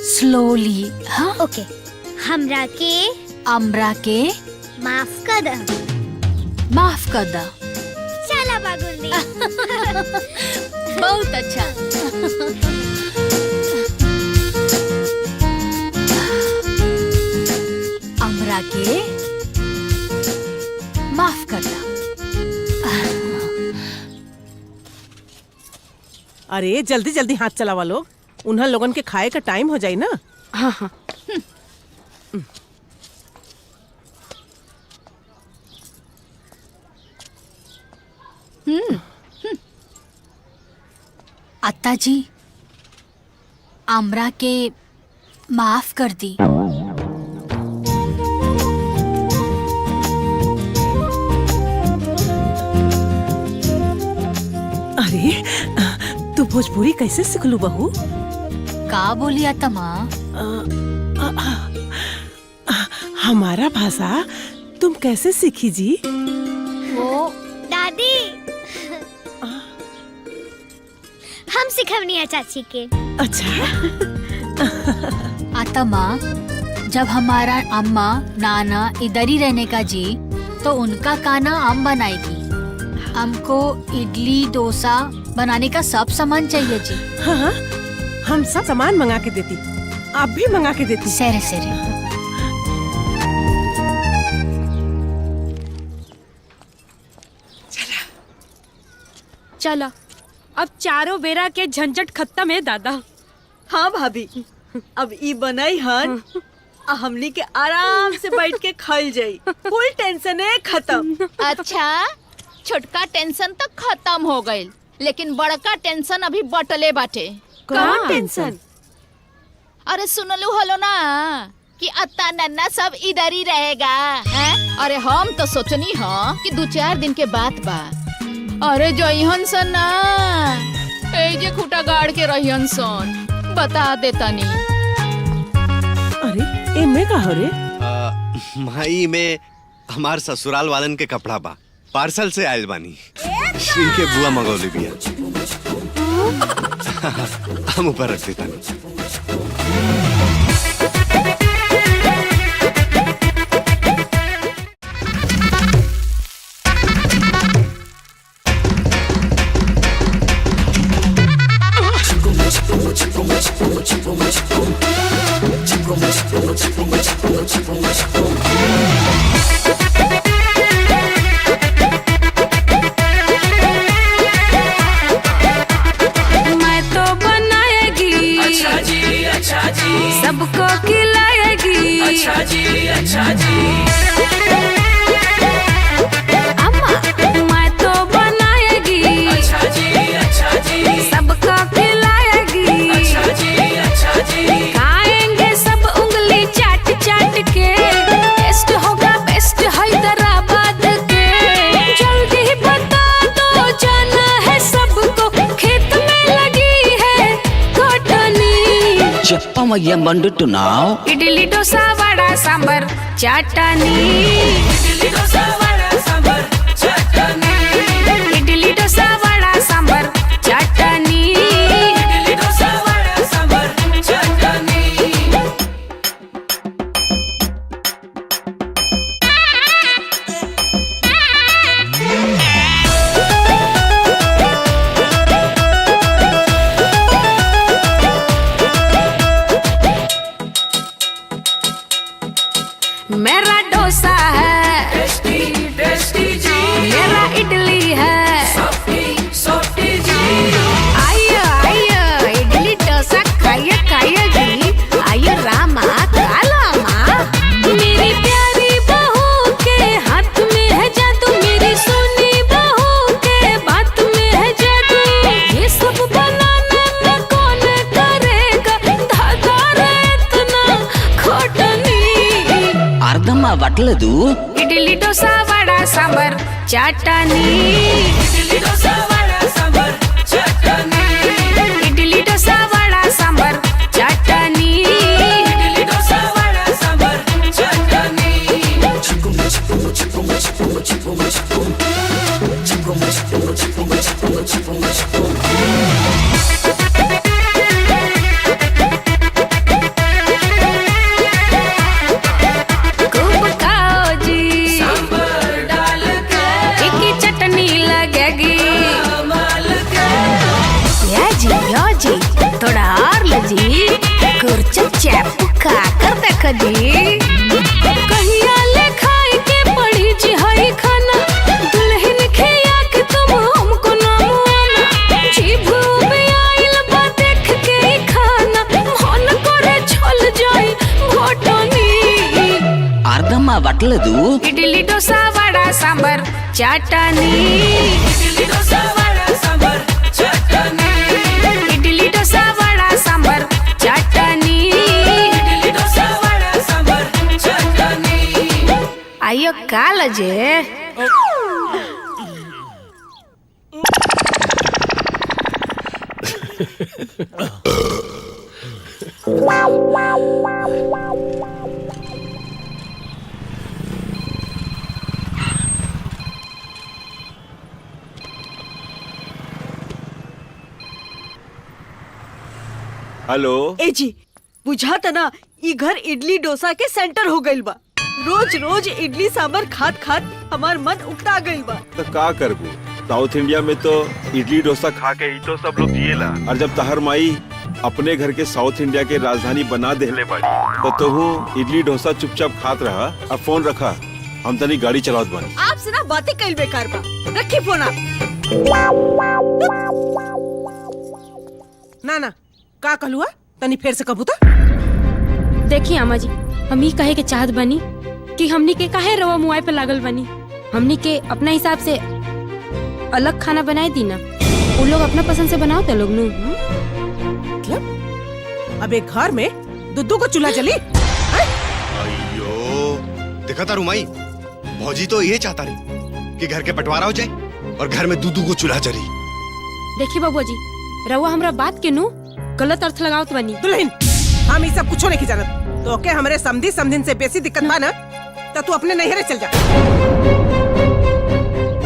slowly. हाँ ओके। हमरा के माफ कर द। माफ कर द। चला बागुंदी। बहुत अच्छा। हमरा के माफ कर द। अरे जल्दी जल्दी हाथ चलावा लोग, उन्हें लोगन के खाए का टाइम हो जाए ना। हाँ हाँ। अत्ता जी, हमरा के माफ कर दी। अरे तू भोजपुरी कैसे सीखलू बहू? का बोली अत्ता माँ? हमारा भाषा तुम कैसे सीखी जी? वो दादी हम सिखवनी है चाची के। अच्छा। अत्ता माँ, जब हमारा अम्मा नाना इधर ही रहने का जी, तो उनका खाना हम बनाएगी। हमको इडली डोसा बनाने का सब सामान चाहिए जी। हाँ, हम सब सामान मंगा के देती, आप भी मंगा के देती। सेरे सेरे। चला, अब चारों बेरा के झंझट खत्म है दादा। हाँ भाभी, अब ई बनाई हन, हमनी के आराम से बैठ के खाई जाई। फुल टेंशन है खत्म। अच्छा, छोटका टेंशन तो खत्म हो गई, लेकिन बड़का टेंशन अभी बटले बाटे। कौन टेंशन? अरे सुनलू हलो ना कि अत्ता नन्ना सब इधर ही रहेगा है? अरे हम तो सोचनी हो कि 2-4 दिन के बात बा। अरे जइहन सन ना, जे खूटा गाड़ के रहियन सन, बता देता नी। अरे एमे का हो रे? माई में हमार ससुराल वालन के कपड़ा बा, पार्सल से आयल बानी। श्री के बुआ मंगौली बिया। हम ऊपर रख देता नहीं। मैं तो बनाएगी, अच्छा जी, अच्छा जी, सबको खिलाएगी, अच्छा जी, अच्छा जी। अम्मा मैं तो बनाएगी, अच्छा जी, अच्छा जी, सबको खिलाएगी, अच्छा जी, अच्छा जी। खाएंगे सब उंगली चाट चाट के, टेस्ट होगा बेस्ट हैदराबाद के। जल्दी बता दो, जाना है सबको, खेत में लगी है कटनी। చెప్పమయ్యా మండుతున్నావు इडली डोसा वड़ा सांबर चटनी, इडली डोसा वड़ा सांबर चटनी, इडली डोसा वड़ा सांबर चटनी, इडली डोसा वड़ा सांबर चटनी। मेरा डोसा है टेस्टी टेस्टी जी, मेरा इडली है सॉफ्टी सॉफ्टी जी। आइयो आइयो इडली डोसा खाइए खाइए जी, आइयो रामा काला माँ। मेरी బట్టలేదు इडली डोसा वड़ा सांबर चटनी इडली डोसा वड़ा सांबर चटनी इडली डोसा वड़ा सांबर चटनी इडली डोसा वड़ा सांबर चटनी खूब खाओ जी सांबर डाल के तीखी चटनी लगेगी या जी थोड़ा और लजी कुरचप चैप खा कर देखो जी कहिया ले खाए के पड़ी जी हई खाना दुल्हन खिया के तुम हमको ना मुआना जीभ में आइल बा देख के ही खाना मन करे छल जाई घोटनी అర్థమా బట్టలేదు इडली डोसा वड़ा सांबर चटनी इडली डोसा वड़ा सांबर चटनी इडली डोसा वड़ा सांबर चटनी इडली डोसा वड़ा सांबर चटनी आयो कालजे हेलो ए जी बुझा तना ई घर इडली डोसा के सेंटर हो गइल बा। रोज रोज इडली सांबर खात खात हमार मन उकता गइल बा। तो का करबू साउथ इंडिया में तो इडली डोसा खा के ही तो सब लोग जिएला। और जब तहर माई अपने घर के साउथ इंडिया के राजधानी बना देले बाड़ी तो तू इडली डोसा चुपचाप खात रहा। अब फोन रखा, हम तनी गाड़ी चलावत बानी। आपसे ना बातें कइल बेकार बा। रखी फोन आप। ना ना का कहलुआ तनी फेर से कहबू तो। देखिए अम्मा जी, हम ही कहे के चाहत बनी कि हमनी के काहे रवा मुआई पे लागल बनी। हमनी के अपना हिसाब से अलग खाना बनाए दी ना, वो लोग अपना पसंद से बनाओ तो लोग नु। मतलब अब एक घर में दुद्दू को चूल्हा जली। अयो देखा था रुमाई, भौजी तो ये चाहता रही कि घर के बंटवारा हो जाए और घर में दूधू को चूल्हा जली। देखिए बाबू जी, रवा हमरा बात के नु गलत अर्थ लगावत बनी। दुल्हन हम ये सब कुछो नहीं जानत। तो के हमरे समधी समधिन से बेसी दिक्कत बा ना तो तू अपने नैहरे चल जा।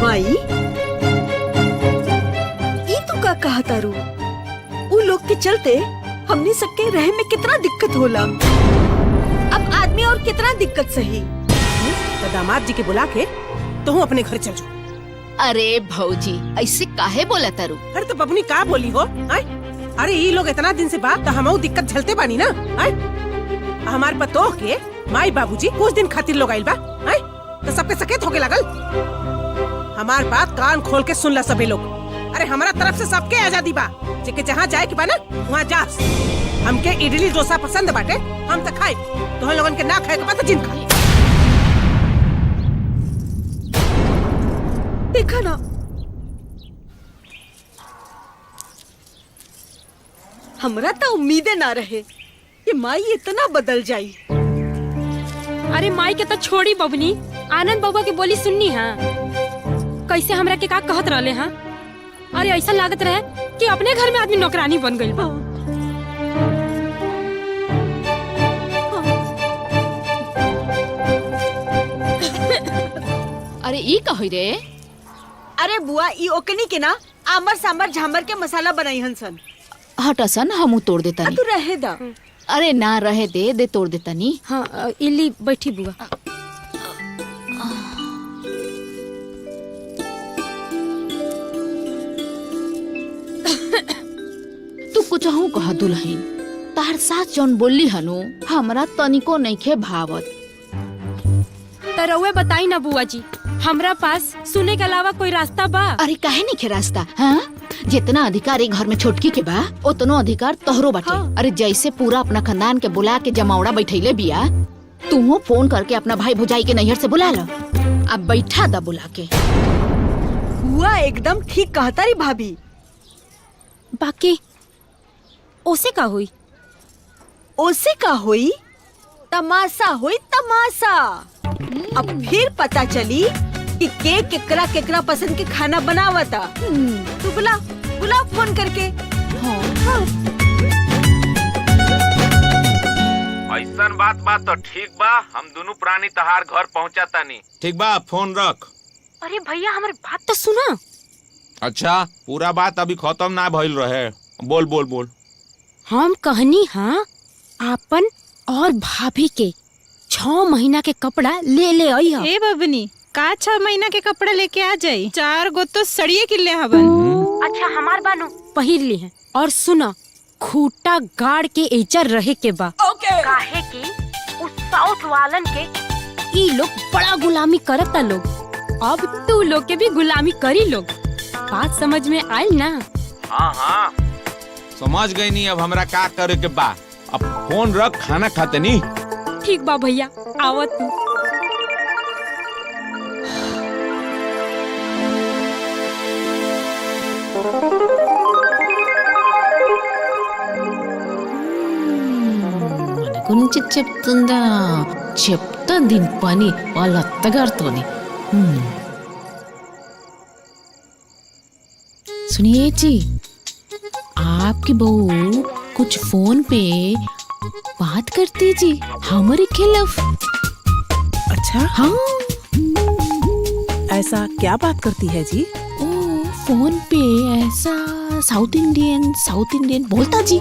माई ई तू का कहा तारू? उ लोग के चलते हमने सबके रहे में कितना दिक्कत होला। अब आदमी और कितना दिक्कत सही। तो दामाद जी के बुला के तो हूँ अपने घर चल जाओ। अरे भौजी ऐसे काहे बोला तारू? अरे तो बबनी का बोली हो? आए? अरे ये लोग इतना दिन से बात तो हम दिक्कत झलते बानी ना। आए? हमार पतो के माई बाबूजी कुछ दिन खातिर लोग आइल बा। आए? तो सबके सकेत होके लगल। हमार बात कान खोल के सुन ला सभी लोग। अरे हमारा तरफ से सबके आजादी बा, जेके जहाँ जाए के बा ना वहाँ जा। हमके इडली डोसा पसंद बाटे, हम तो खाए। तो हम लोगन के ना खाए के बा तो जिन खाए। देखा ना हमरा तो उम्मीदें ना रहे कि माई इतना बदल जाई। अरे माई के तो छोड़ी बबनी, आनंद बाबा की बोली सुननी है कैसे हमरा के का कहत रहले हैं। अरे ऐसा लागत रहे कि अपने घर में आदमी नौकरानी बन गई बा। अरे ई कहोई रे? अरे बुआ ई ओकनी के ना आमर सांबर झामर के मसाला बनाई हंसन। हटसन हमू तोड़ देता तू रहे दा। अरे ना रहे दे तोड़ देता नी। हाँ इली बैठी बुआ। तू कुछ हूँ कहा दुल्हन, तार साथ जौन बोली हनु हमरा तनिको नइखे भावत। तो रउए बताई ना बुआ जी, हमरा पास सुने के अलावा कोई रास्ता बा? अरे काहे नहीं खे रास्ता? हाँ? जितना अधिकार एक घर में छोटकी के बा उतनो अधिकार तोहरो बाटे। हाँ। अरे जैसे पूरा अपना खानदान के बुला के जमावड़ा बैठैले बिया, तू फोन करके अपना भाई भुजाई के नैहर से बुला लो। अब बैठा दा बुला के। हुआ एकदम ठीक कहता री भाभी। बाकी ओसे का हुई? ओसे का हुई? तमाशा हुई तमाशा। अब फिर पता चली कि केकरा केकरा पसंद के खाना बनावता। तू बुला फोन करके। ऐसन बात तो ठीक बा, हम दोनों प्राणी तहार घर पहुँचा तानी। ठीक बा, फोन रख। अरे भैया हमारी बात तो सुना। अच्छा, पूरा बात अभी खत्म ना भइल रहे। बोल बोल बोल। हम कहनी हाँ आपन और भाभी के 6 महीना के कपड़ा ले आई है। ए बबनी का 6 महीना के कपड़ा लेके आ जाई? 4 गो तो सड़िए किले हवन। अच्छा हमार बानू पहिर ली है। और सुना, खूटा गाड़ के एचर रहे के बा। काहे की उस साउथ वालन के ई लोग बड़ा गुलामी करता लोग। अब तू लोग के भी गुलामी करी लोग। बात समझ में आयल ना? हाँ समझ गई नहीं। अब हमरा का करे के बा? अब फोन रख, खाना खाते नहीं। ठीक बा भैया, आवत तू। గురించి చెప్తుందా? చెప్తా దీని పని వాళ్ళ అత్తగారితోని। सुनिए जी, आपकी बहू कुछ फोन पे बात करती जी हमारे खिलाफ। अच्छा हाँ, ऐसा क्या बात करती है जी? ओ फोन पे ऐसा साउथ इंडियन बोलता जी।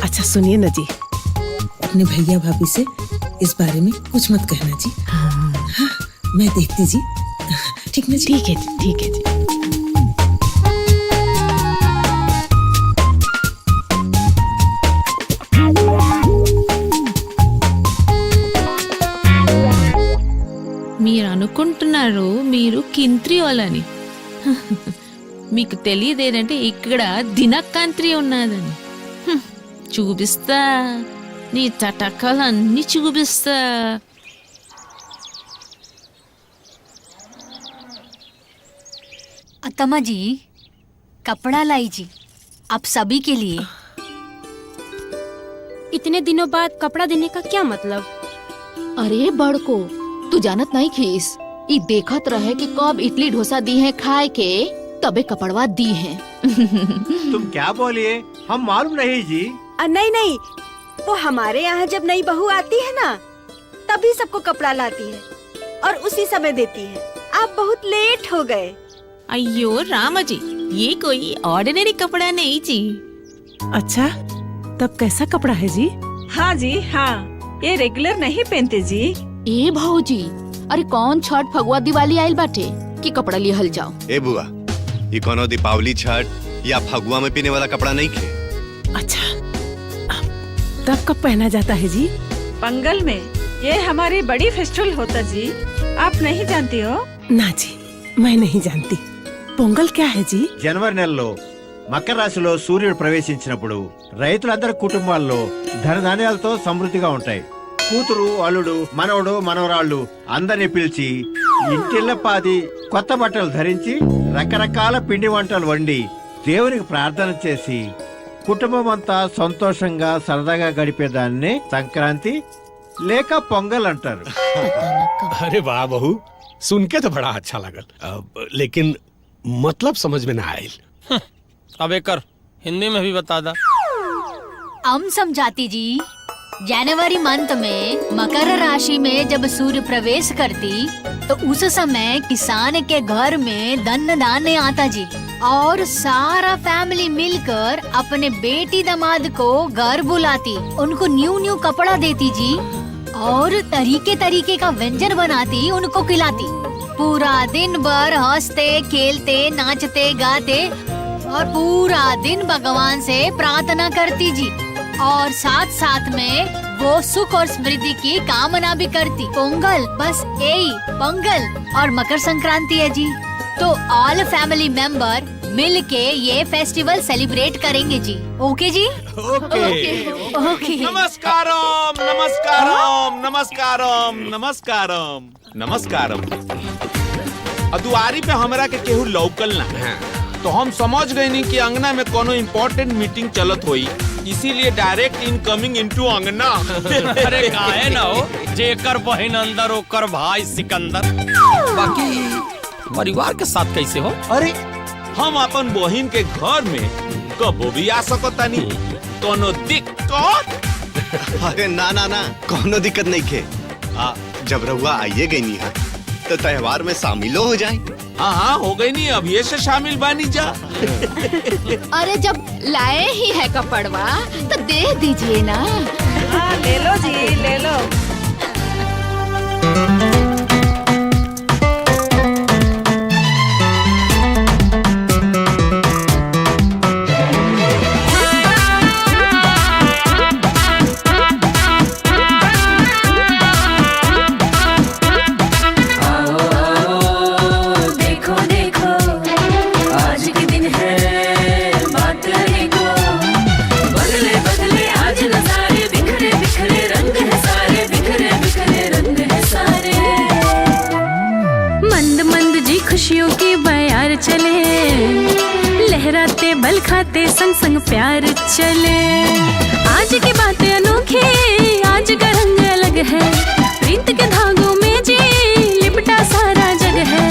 अच्छा सुनिए ना जी, अपने भैया भाभी से इस बारे में कुछ मत कहना जी। हाँ, मैं देखती जी। ठीक ना जी? ठीक है जी, ठीक है जी। మీరు అనుకుంటున్నారు మీరు కింత్రి వాళ్ళని। మీకు తెలియదేనంటే ఇక్కడ దినకంత్రి ఉన్నదని। చూపిస్తా, నీ చటకాలన్నీ చూపిస్తా। अतमा जी कपड़ा लाई जी, आप सभी के लिए। इतने दिनों बाद कपड़ा देने का क्या मतलब? अरे बड़को, तू जानत नहीं खीस, ई देखत रहे कि कब इडली डोसा दी है खाए के, तबे कपड़वा दी है। तुम क्या बोलिए? हम मालूम नहीं जी। नहीं, वो हमारे यहाँ जब नई बहू आती है ना, तभी सबको कपड़ा लाती है और उसी समय देती है। आप बहुत लेट हो गए। अयो रामा जी, ये कोई ऑर्डिनरी कपड़ा नहीं जी। अच्छा, तब कैसा कपड़ा है जी? हाँ जी हाँ, ये रेगुलर नहीं पहनते जी। ए भाऊजी, अरे कौन छठ फगुआ दिवाली आयल बाटे कि कपड़ा लिहल जाओ। ए बुआ, ये कोनो दीपावली छठ या फगुआ में पीने वाला कपड़ा नहीं खे। अच्छा, तब कब पहना जाता है जी? पंगल में, ये हमारी बड़ी फेस्टिवल होता जी। आप नहीं जानती हो? ना जी, मैं नहीं जानती। పొంగల్ क्या है जी? జనవరి నెలలో మకర రాశిలో సూర్యుడు ప్రవేశించినప్పుడు రైతులందరి కుటుంబాల్లో ధనధాన్యాలతో సమృద్ధిగా ఉంటాయి. కూతురు, అల్లుడు, మనవడు, మనవరాళ్ళు అందరిని పిలిచి ఇంటిల్లపాది కొత్త బట్టలు ధరించి రకరకాల పిండి వంటలు వండి దేవునికి ప్రార్థన చేసి కుటుంబం అంతా సంతోషంగా సరదాగా గడిపేదాన్ని సంక్రాంతి లేక పొంగల్ అంటారు. अरे वाह बहू, सुन के तो बड़ा अच्छा लगल, लेकिन मतलब समझ में ना आयल। अब एक कर हिंदी में भी बता दा। हम समझाती जी। जनवरी मंथ में मकर राशि में जब सूर्य प्रवेश करती तो उस समय किसान के घर में धन धान्य आता जी, और सारा फैमिली मिलकर अपने बेटी दामाद को घर बुलाती, उनको न्यू कपड़ा देती जी, और तरीके तरीके का व्यंजन बनाती, उनको खिलाती। पूरा दिन भर हंसते खेलते नाचते गाते और पूरा दिन भगवान से प्रार्थना करती जी, और साथ साथ में वो सुख और समृद्धि की कामना भी करती। पोंगल बस यही पोंगल और मकर संक्रांति है जी। तो ऑल फैमिली मेंबर मिल के ये फेस्टिवल सेलिब्रेट करेंगे जी। ओके जी? ओके ओके। नमस्कारम नमस्कारम नमस्कारम नमस्कारम नमस्कारम। दुआरी पे हमरा के केहू लौकल ना, तो हम समझ गए नहीं कि अंगना में कोनो इम्पोर्टेंट मीटिंग चलत होई, इसीलिए डायरेक्ट इनकमिंग इनटू अंगना। अरे काहे ना हो, जेकर बहन अंदर ओकर भाई सिकंदर। बाकी परिवार के साथ कैसे हो? अरे हम अपन बहन के घर में कबो भी आ सकतानी, कोनो दिक्कत? अरे ना ना ना, कोनो दिक्कत नहीं खे। जब रहुआ आइए गई नहीं तो त्योहार में शामिल हो जाए। हाँ हो गई नहीं, अब ये से शामिल बानी जा। अरे जब लाए ही है कपड़वा तो दे दीजिए ना। ले लो जी, ले लो। खुशियों की बयार चले, लहराते बल खाते संग संग प्यार चले। आज की बातें अनोखी, आज का रंग अलग है, प्रीत के धागों में जी लिपटा सारा जग है।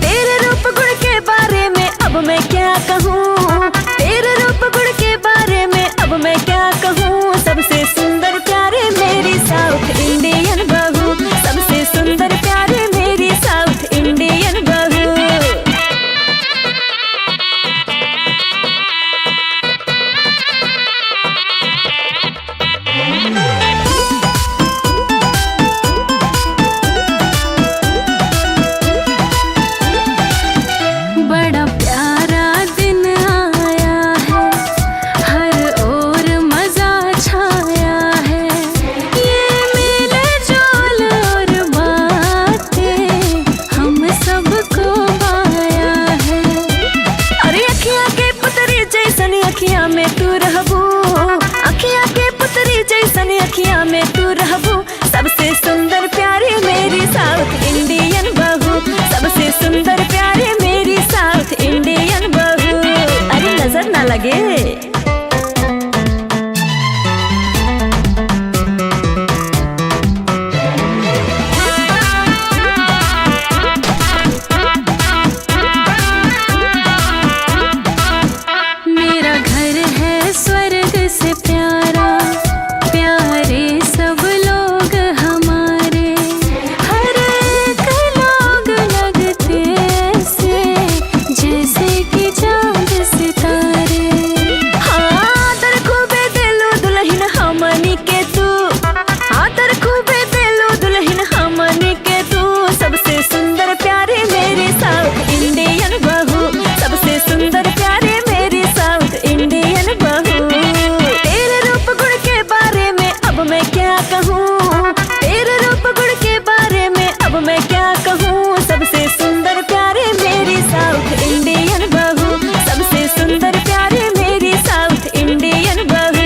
तेरे रूप गुण के बारे में अब मैं क्या कहूँ, तेरे रूप गुण के बारे में अब मैं क्या कहूँ। सबसे सुंदर प्यारे मेरी साउथ इंडियन बहू, सबसे सुंदर प्यारे मेरी साउथ इंडियन बहू। बड़ा प्यारा दिन आया है, हर ओर मजा छाया है। ये मेल जोल और बातें हम सबको पाया है। अरे अखियाँ के पुतरी जैसन अखियाँ में तू रहबू, अखियाँ के पुतरी जैसन अखियाँ में तू रहबू। सबसे सुंदर प्यारे मेरी साउथ इंडियन बहू, सबसे सुंदर प्यारे मेरी साउथ इंडियन बहू। अरे नजर ना लगे। मेरा घर है स्वर्ग से प्यारा, प्यारे सब लोग हमारे, हर एक लोग लगते ऐसे जैसे कि चांद सितारे। हाँ दर खूबे दिलो दुल्हन हमनी के तू, हाँ दर खूबे दिलो दुल्हन हमनी के तू। सबसे सुंदर प्यारे मेरी साउथ इंडियन बहू, सबसे सुंदर प्यारे मेरी साउथ इंडियन बहू। तेरे रूप गुण के बारे में अब मैं क्या कहूँ, तेरे रूप गुण के बारे में अब मैं क्या कहूँ। सबसे सुंदर प्यारे मेरी साउथ इंडियन बहू, सबसे सुंदर प्यारे मेरी साउथ इंडियन बहू।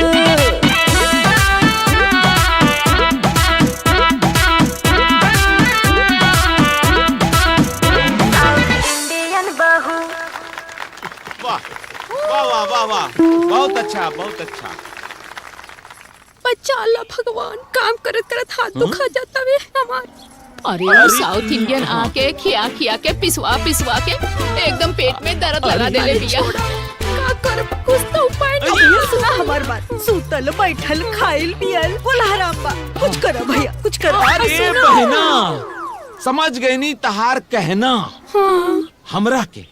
इंडियन बहू। वाह वाह वाह वाह वाह, बहुत अच्छा बहुत अच्छा। बच्चा अल्लाह भगवान, काम करत करत हाथ दुखा जाता वे हमार। अरे साउथ इंडियन आके खिया खिया के पिसवा पिसवा के एकदम पेट में दर्द लगा दे ले पिया। का कर कुछ तो उपाय अब ये सुना हमार बात, सूतल बैठल खाइल पियल बोला हराम बा। कुछ करो भैया, कुछ करो। अरे बहना, समझ गई नी तहार कहना। हमरा के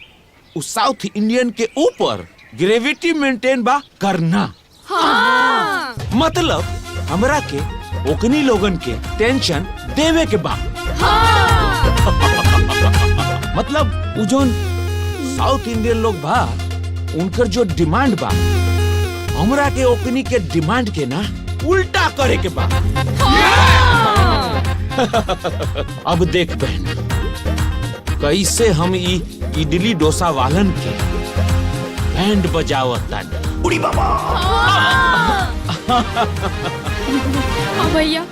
उस साउथ इंडियन के ऊपर ग्रेविटी मेंटेन बा करना। हाँ। मतलब हमरा के ओकनी लोगन के टेंशन देवे के बा। मतलब उ जोन साउथ इंडियन लोग बा, उनकर जो डिमांड बा, हमरा के ओकनी के डिमांड के ना उल्टा करे के बा। अब देख बहन, कैसे हम इडली डोसा वालन के बैंड बजावता उड़ी बाबा। हाँ भैया,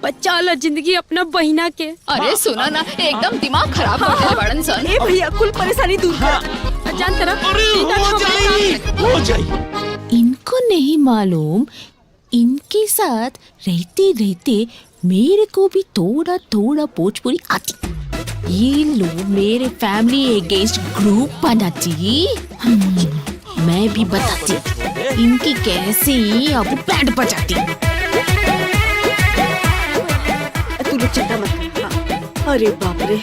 बच्चा वाला जिंदगी अपना बहिना के। अरे सुना ना, एकदम दिमाग खराब हो गया बड़न सन। ए भैया, कुल परेशानी दूर कर। जान तरह हो जाई। इनको नहीं मालूम इनके साथ रहते रहते मेरे को भी थोड़ा थोड़ा भोजपुरी आती। ये लोग मेरे फैमिली अगेंस्ट ग्रुप बनाती। मैं भी बताती इनकी कैसे अब बैंड बजाती। तू लोग चिंता मत। हाँ। अरे बाप रे,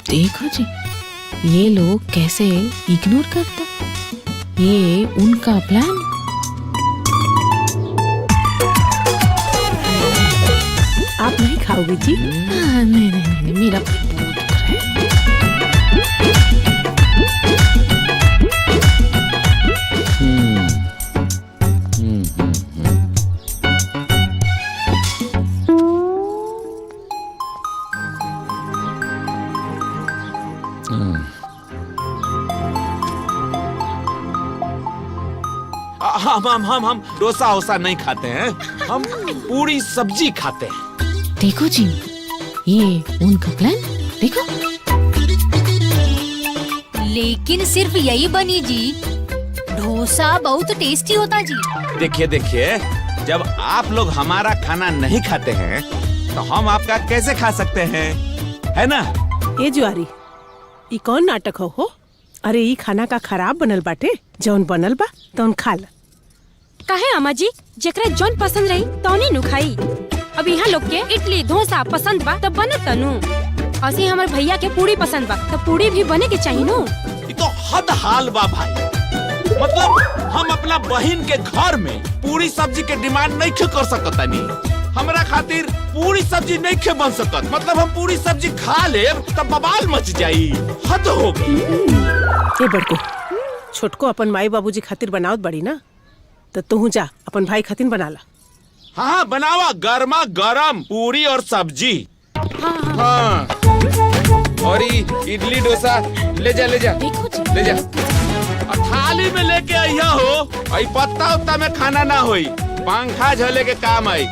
देखो जी ये लोग कैसे इग्नोर करता। ये उनका प्लान। आप नहीं खाओगे जी? नहीं नहीं नहीं, मेरा पेट बहुत दुख रहा है। हम डोसा वोसा नहीं खाते हैं, हम पूरी सब्जी खाते हैं। देखो जी ये उनका प्लान देखो। लेकिन सिर्फ यही बनी जी, डोसा बहुत टेस्टी होता जी। देखिए देखिए, जब आप लोग हमारा खाना नहीं खाते हैं तो हम आपका कैसे खा सकते हैं, है ना? ए जुआरी, ई कौन नाटक हो? अरे ई खाना का खराब बनल बाटे, जौन बनल बा तौन खा ल। काहे अम्मा जी, जेकरा जौन पसंद रही तौनी नु खाई। अब यहाँ लोग के इडली डोसा पसंद बा तब बने तनु। असी हमारे भैया के पूरी पसंद बा तब पूरी भी बने के चाहिए नो। ये तो हद हाल बा भाई। मतलब हम अपना बहन के घर में पूरी सब्जी के डिमांड नहीं कर सकता नहीं। हमरा खातिर पूरी सब्जी नहीं खे बन सकत। मतलब हम पूरी सब्जी खा ले तब बवाल मच जाई। हद हो गई। ए बड़को, छोटको अपन माई बाबूजी खातिर बनावत बड़ी ना, तो तू जा अपन भाई खातिर बना ला। हाँ बनावा गर्मा गरम पूरी और सब्जी। हाँ और इडली डोसा ले जा ले जा ले जा। थाली में लेके आइया हो। आई पत्ता उत्ता में खाना ना होई, पंखा झले के काम आई।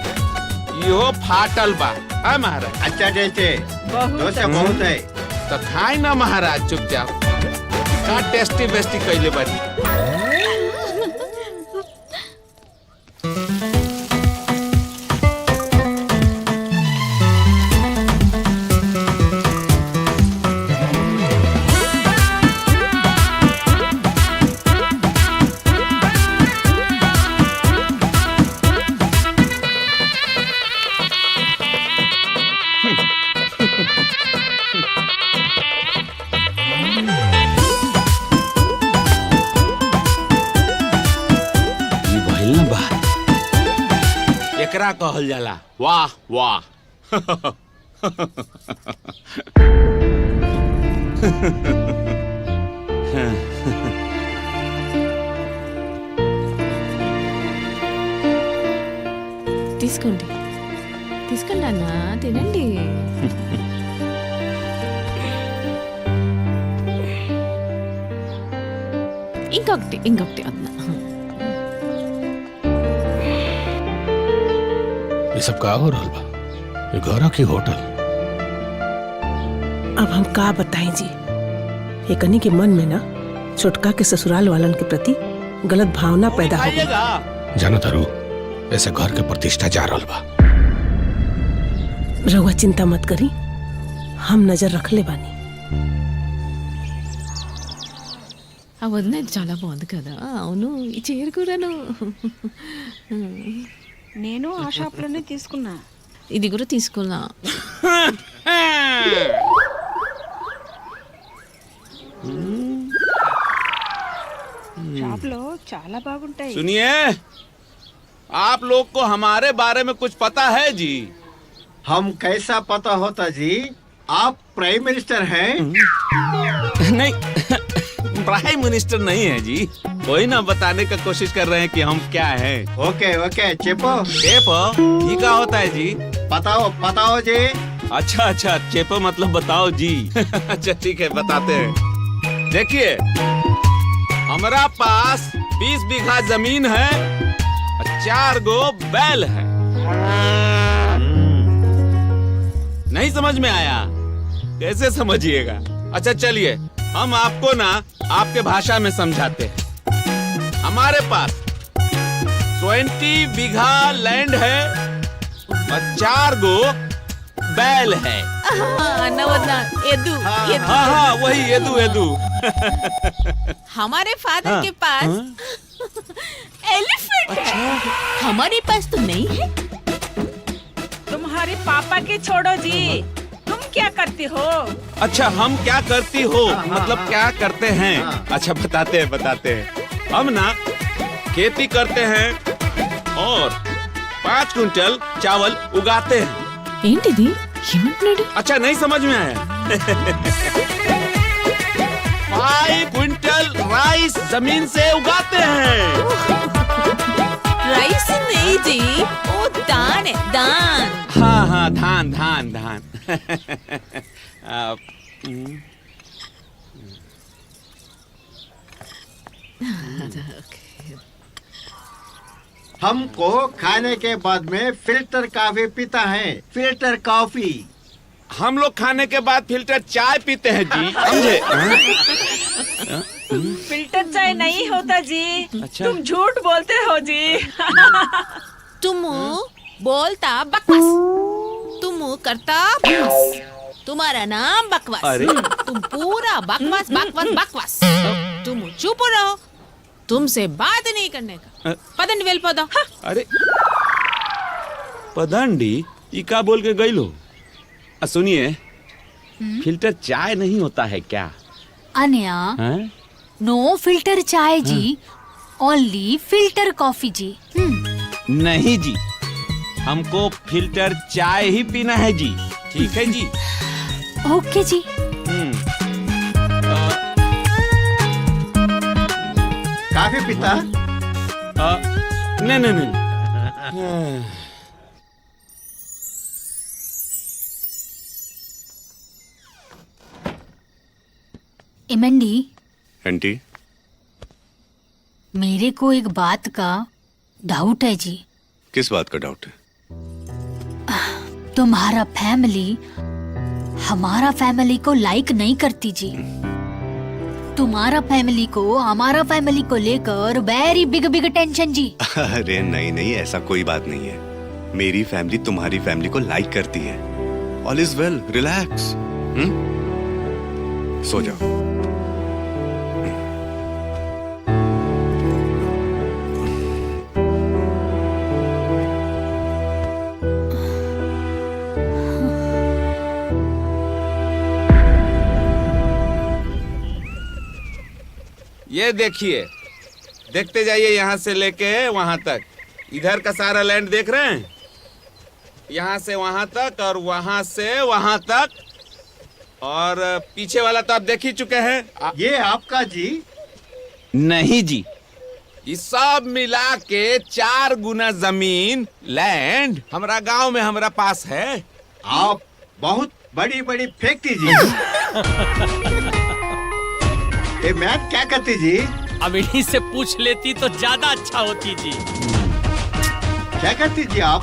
यो फाटल बा। है महाराज? अच्छा जैसे डोसा बहुत है तो खाई ना महाराज चुपचाप। का टेस्टी बेस्टी कैले बानी। एकरा कहल जाला वाह वाह। తీసుకోండి తీసుకోండి అన్న తినండి. ఇంకొకటి ఇంకొకటి అన్న. ये सब का हो रहा बा? ये घरा की होटल। अब हम का बताएं जी, ये कनी के मन में ना छोटका के ससुराल वालन के प्रति गलत भावना पैदा हो गई। जाना तारू, ऐसे घर के प्रतिष्ठा जा रहा बा। रहुआ चिंता मत करी, हम नजर रख ले बानी। ఆ వదిన ఇది చాలా బాగుంది కదా. అవును ఈ చీర కూడాను. నేను ఆ షాప్ లోనే తీసుకున్నా. ఇది కూడా తీసుకున్నా. షాప్ లో చాలా బాగుంటాయి. सुनिए, आप लोग को हमारे बारे में कुछ पता है जी? हम कैसा पता होता जी? आप प्राइम मिनिस्टर हैं? नहीं, प्राइम मिनिस्टर नहीं है जी। कोई ना बताने का कोशिश कर रहे हैं कि हम क्या हैं। ओके ओके चेपो। चेपो ये क्या होता है जी? बताओ बताओ जी। अच्छा अच्छा, चेपो मतलब बताओ जी। अच्छा ठीक है, बताते हैं। देखिए, हमारा पास 20 बीघा जमीन है और 4 गो बैल है। नहीं समझ में आया? कैसे समझिएगा? अच्छा चलिए, हम आपको ना आपके भाषा में समझाते हैं। हमारे पास 20 बीघा लैंड है और 4 गो बैल है। एदू हाँ वही एदू। हमारे फादर के पास एलिफेंट है। हमारे पास तो नहीं है। तुम्हारे पापा के छोड़ो जी, तुम क्या करती हो? अच्छा हम क्या करती हो, मतलब क्या करते हैं? अच्छा बताते हैं। हम ना खेती करते हैं और 5 क्विंटल चावल उगाते हैं। अच्छा नहीं समझ में आया? 5 क्विंटल राइस जमीन से उगाते हैं। राइस नहीं जी, वो दान है, दान। हाँ धान। हमको खाने के बाद में फिल्टर कॉफी पीता है, फिल्टर कॉफी। हम लोग खाने के बाद फिल्टर चाय पीते हैं जी, समझे? फिल्टर चाय नहीं होता जी। अच्छा। तुम झूठ बोलते हो जी। तुम बोलता बकवास, तुम करता बकवास, तुम्हारा नाम बकवास। अरे। तुम पूरा बकवास। तुम चुप रहो, तुमसे बात नहीं करने का। पदन वेल पौधा। अरे पदंडी ये क्या बोल के गई लो? सुनिए, फिल्टर चाय नहीं होता है क्या? अन्या हैं? नो फिल्टर चाय जी, ओनली फिल्टर कॉफी जी। नहीं जी, हमको फिल्टर चाय ही पीना है जी। ठीक है जी। ओके जी। काफी पीता? नहीं। इमंडी, आंटी मेरे को एक बात का डाउट है जी। किस बात का डाउट है? तुम्हारा फैमिली हमारा फैमिली को लाइक नहीं करती जी। तुम्हारा फैमिली को हमारा फैमिली को लेकर वेरी बिग टेंशन जी। अरे नहीं, ऐसा कोई बात नहीं है। मेरी फैमिली तुम्हारी फैमिली को लाइक करती है। All is well, relax. सो जाओ। ये देखिए, देखते जाइए यहाँ से लेके वहाँ तक। इधर का सारा लैंड देख रहे हैं? यहाँ से वहाँ तक और वहाँ से वहाँ तक, और पीछे वाला तो आप देख ही चुके हैं। ये आपका जी? नहीं जी, ये सब मिला के 4 गुना जमीन लैंड हमारा गांव में हमारा पास है। आप बहुत बड़ी फेंकती जी। ये मैथ क्या करती जी? अब इन्हीं से पूछ लेती तो ज्यादा अच्छा होती जी। क्या करती जी आप?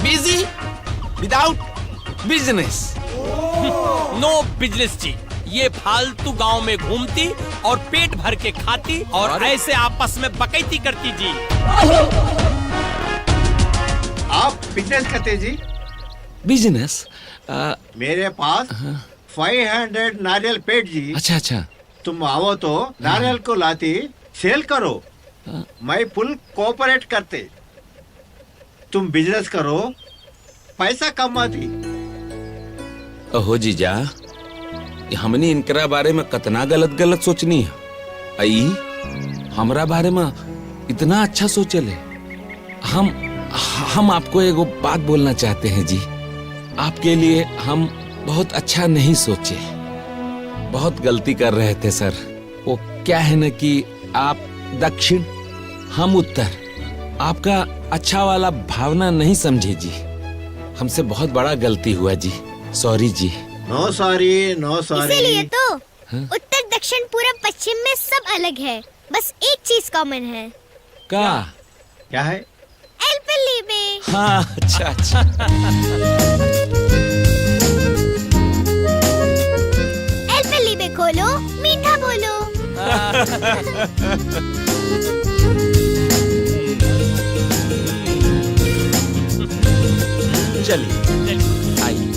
Busy without business. No business जी। ये फालतू गांव में घूमती और पेट भर के खाती और ऐसे आपस में बकैती करती जी। आप बिजनेस करते जी? बिजनेस? मेरे पास 500 नारियल पेट जी। अच्छा। तुम आओ तो नारियल को लाती सेल करो, मैं फुल कोऑपरेट करते। तुम बिजनेस करो, पैसा कमाती। ओहो जीजा, हमने इनकरा बारे में कितना गलत सोचनी है। आई हमरा बारे में इतना अच्छा सोचले। हम आपको एगो बात बोलना चाहते हैं जी। आपके लिए हम बहुत अच्छा नहीं सोचे, बहुत गलती कर रहे थे सर। वो क्या है ना कि आप दक्षिण, हम उत्तर, आपका अच्छा वाला भावना नहीं समझे जी। हमसे बहुत बड़ा गलती हुआ जी, सॉरी जी। नो सॉरी। इसीलिए तो उत्तर दक्षिण पूरब पश्चिम में सब अलग है, बस एक चीज कॉमन है। क्या है? एलपेलीबे। हाँ अच्छा। चलिए आइए।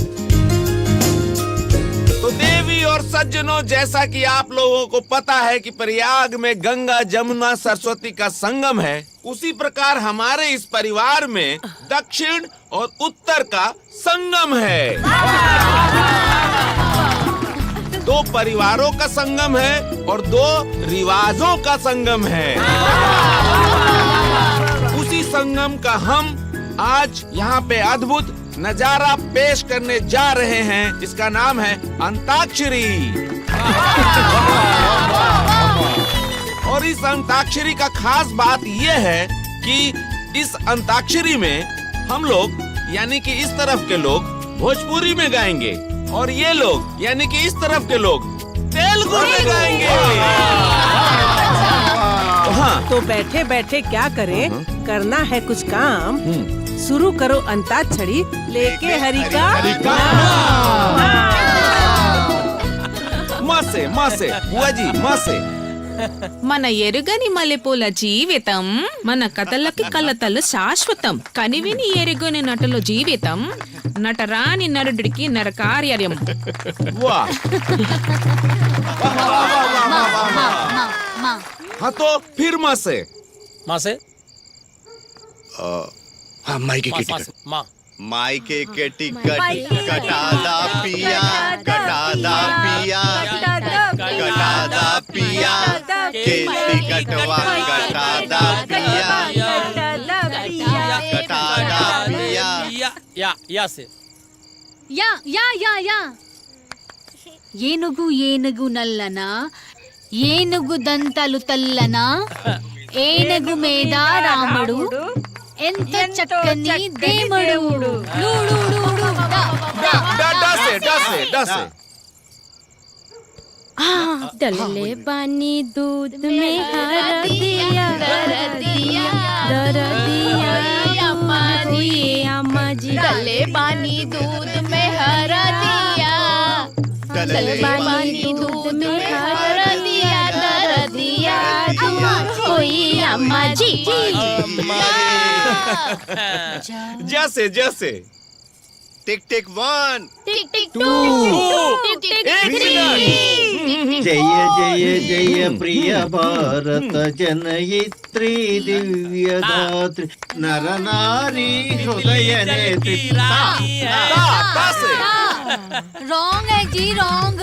तो देवी और सज्जनों, जैसा कि आप लोगों को पता है कि प्रयाग में गंगा जमुना सरस्वती का संगम है, उसी प्रकार हमारे इस परिवार में दक्षिण और उत्तर का संगम है। दो परिवारों का संगम है और दो रिवाजों का संगम है। उसी संगम का हम आज यहाँ पे अद्भुत नजारा पेश करने जा रहे हैं, जिसका नाम है अंताक्षरी। और इस अंताक्षरी का खास बात यह है कि इस अंताक्षरी में हम लोग यानी कि इस तरफ के लोग भोजपुरी में गाएंगे और ये लोग यानी कि इस तरफ के लोग तेलुगु में गाएंगे। हाँ, तो बैठे बैठे क्या करें, करना है कुछ काम। शुरू करो अंताक्षरी लेके हरि का माँ से बुआ जी माँ से। మన ఎరుగని మల్లెపూల జీవితం, మన కథలకి కలతలు శాశ్వతం, కనివిని ఎరుగని నటుల జీవితం, నటరాని నరుడికి నరకార్యం. वाह। हाँ तो फिर माँ से। हाँ, माइके के टिकट। माइके के टिकट कटादा पिया, कटादा पिया, कटादा पिया, के टिकटवा कटादा पिया, कटादा पिया। या से యా యా యా యా ఏనుగు ఏనుగు నల్లన ఏనుగు దంతాలు తల్లన ఏనుగు మీద రాముడు ఎంత చక్కని దేముడు डले पानी दूध में हरदिया दरदिया अम्मा जी डले पानी दूध में हरदिया, डले पानी दूध में हरदिया दरदिया कोई अम्मा जी। जैसे जैसे टिक टिक वन, टिक टिक टू, टिक टिक थ्री। जय जय जय प्रिय भारत जनयित्री दिव्य दात्री नर नारी हृदय नेत्री। रॉन्ग है जी रॉन्ग।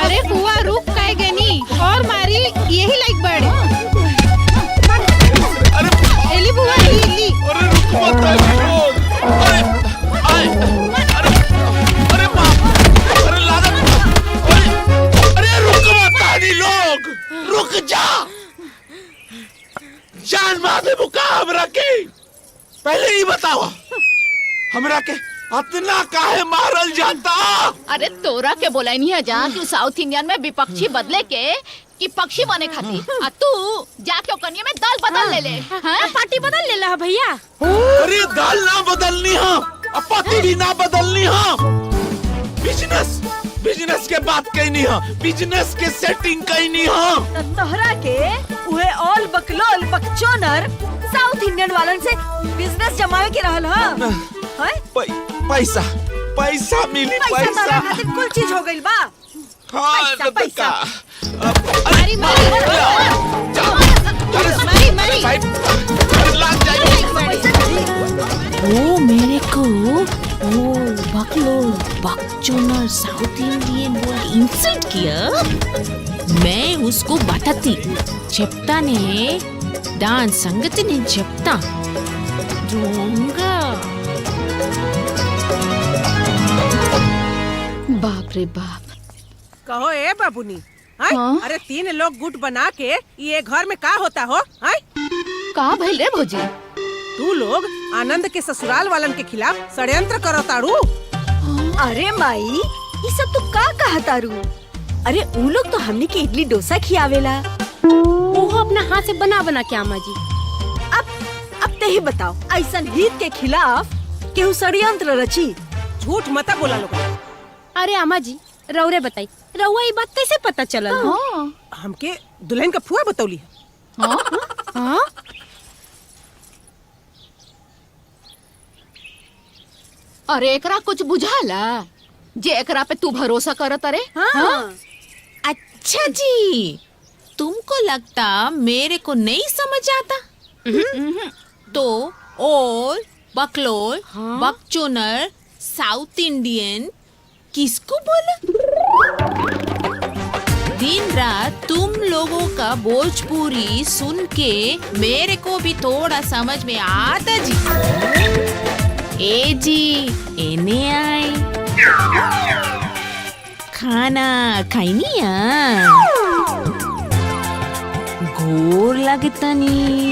अरे बुआ रुक काहे गनी और मारी यही लाइक बर्ड। एली बुआ एली। अरे रुक मत अरे अरे बाप अरे लादा अरे रुक मत लोग रुक जा। जान मार दे बुका हमरा के पहले ही बताओ हमरा के इतना काहे मारल जाता? अरे तोरा के बोला नहीं है जा कि साउथ इंडियन में विपक्षी बदले के कि पक्षी बने खातिर। तू जाके कनिया में दाल बदल ले ले। पार्टी बदल ले ला भैया। अरे दाल ना बदलनी है, पार्टी भी ना बदलनी है। बिजनेस के बात कही नहीं है, बिजनेस के सेटिंग कही नहीं है। तोहरा के उहे ऑल बकलोल बकचोनर साउथ इंडियन वालन से बिजनेस जमावे के रहल ह। पैसा मिली, पैसा खातिर कुल चीज हो गइल बा। हाँ, पैसा। मारी वो मेरे को वो बकलोल बकचोनर साउथ इंडियन बोल इंसल्ट किया। मैं उसको बताती చెప్తానే దాని సంగతి నేను చెప్తా దొంగ। बाप रे बाप। कहो ए बाबूनी, अरे 3 लोग गुट बना के ये घर में का होता हो? का भइल रे भौजी? तू लोग आनंद के ससुराल वालन के खिलाफ षड्यंत्र करो तारू। अरे माई ये सब तो का कहा तारू? अरे उ लोग तो हमने के इडली डोसा खियावेला। वो अपना हाथ से बना बना के अम्मा जी। अब ते ही बताओ ऐसन हित के खिलाफ केहू षड्यंत्र रची? झूठ मत बोला लोग। अरे अम्मा जी रौरे बताई, रउआ ये बात कैसे पता चलल? हमके दुल्हन का फुआ बतौली है। हाँ? अरे एकरा कुछ बुझाला जे एकरा पे तू भरोसा करत? अरे हाँ? अच्छा जी, तुमको लगता मेरे को नहीं समझ आता? तो ओल बकलोल बकचोनर साउथ इंडियन किसको बोला? दिन रात तुम लोगों का भोजपुरी सुन के मेरे को भी थोड़ा समझ में आता जी। ए जी एने आई खाना खाइनिया घोर लगता नहीं।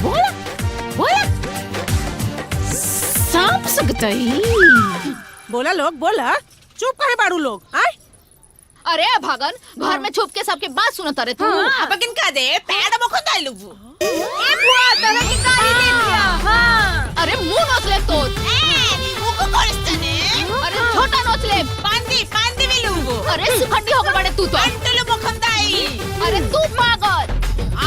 बोला बोला सांप सकता ही। बोला लोग बोला, चुप काहे बाड़ू लोग? आए अरे भागन घर में छुप के सबके बात सुनत रहे तू। अब किनका दे पैड बखो दाइलु ए बुआ तोरा की गाड़ी दे दिया। हां अरे मुंह नोचले तो मुको करस्तने। अरे छोटा नोचले पांदी मिलुगो। अरे सुखंडी हो गए बड़े तू तो। अंटलो बखंदाई। अरे तू पागल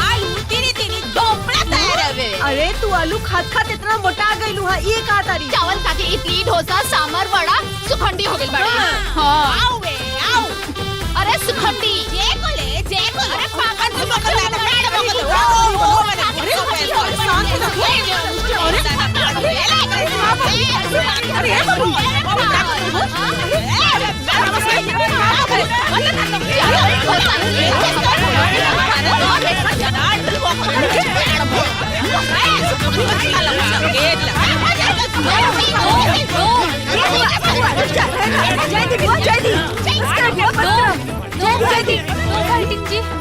आलू तेरी डोपड़ा तैयार हवे। अरे तू आलू खात इतना मोटा गइलू है ये का तारी? चावल खा के इडली डोसा सांभर वड़ा सुखंडी हो गइल बड़े। हां आओ बे आओ। अरे सुखंडी जे को अरे पागल तू बखंदा पैड बखो। अरे शांत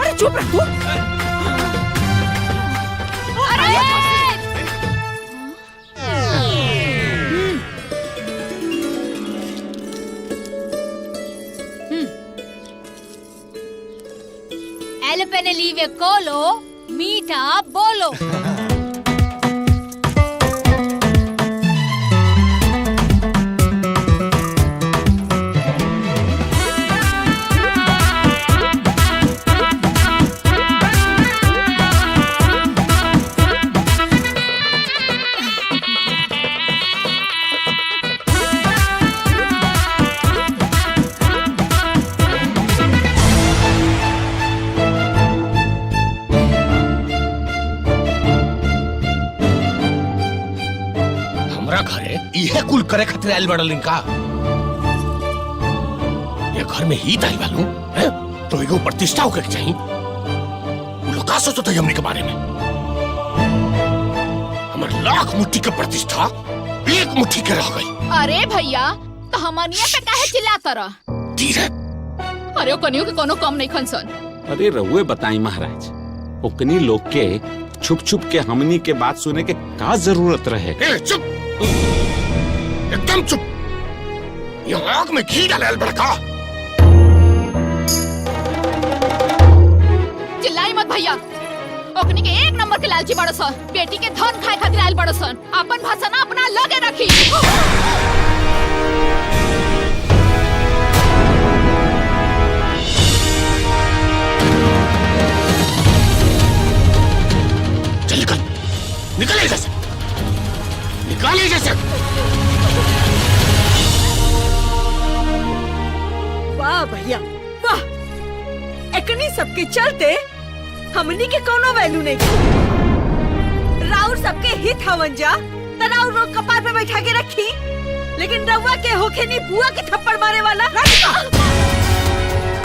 अरे चुप रह तू। एल पेनलीवे कोलो मीठा बोलो। इहे कुल करे खातिर आइल बड़ल इनका। ये घर में ही ताई वालू है तो एगो प्रतिष्ठा होके चाहिए। वो लोग का सोचत है हमनी के बारे में? हमर लाख मुट्ठी के प्रतिष्ठा एक मुट्ठी के रह गई। अरे भैया तो हमनिया पे काहे चिल्लाता रह? धीरे। अरे कनियो के कोनो कम नहीं खनसन। अरे रउए बताई महाराज, ओकनी लोग के छुप छुप के हमनी के बात सुने के का जरूरत रहे? चुप, एकदम चुप। ये आग में घी डाले बड़का। चिल्लाई मत भैया, ओकनी के एक नंबर के लालची बड़ो सन, बेटी के धन खाए खातिर आयल बड़ो सन। अपन भाषा ना अपना लगे रखी। चल निकल, निकल जैसे, निकालिए जैसे। वाह भैया वाह, एकनी सबके चलते हमनी के कोनो वैल्यू नहीं। राउर सबके हित हवन जा, तराउर लोग कपार पे बैठा के रखी, लेकिन रउआ के होखे नी बुआ के थप्पड़ मारे वाला।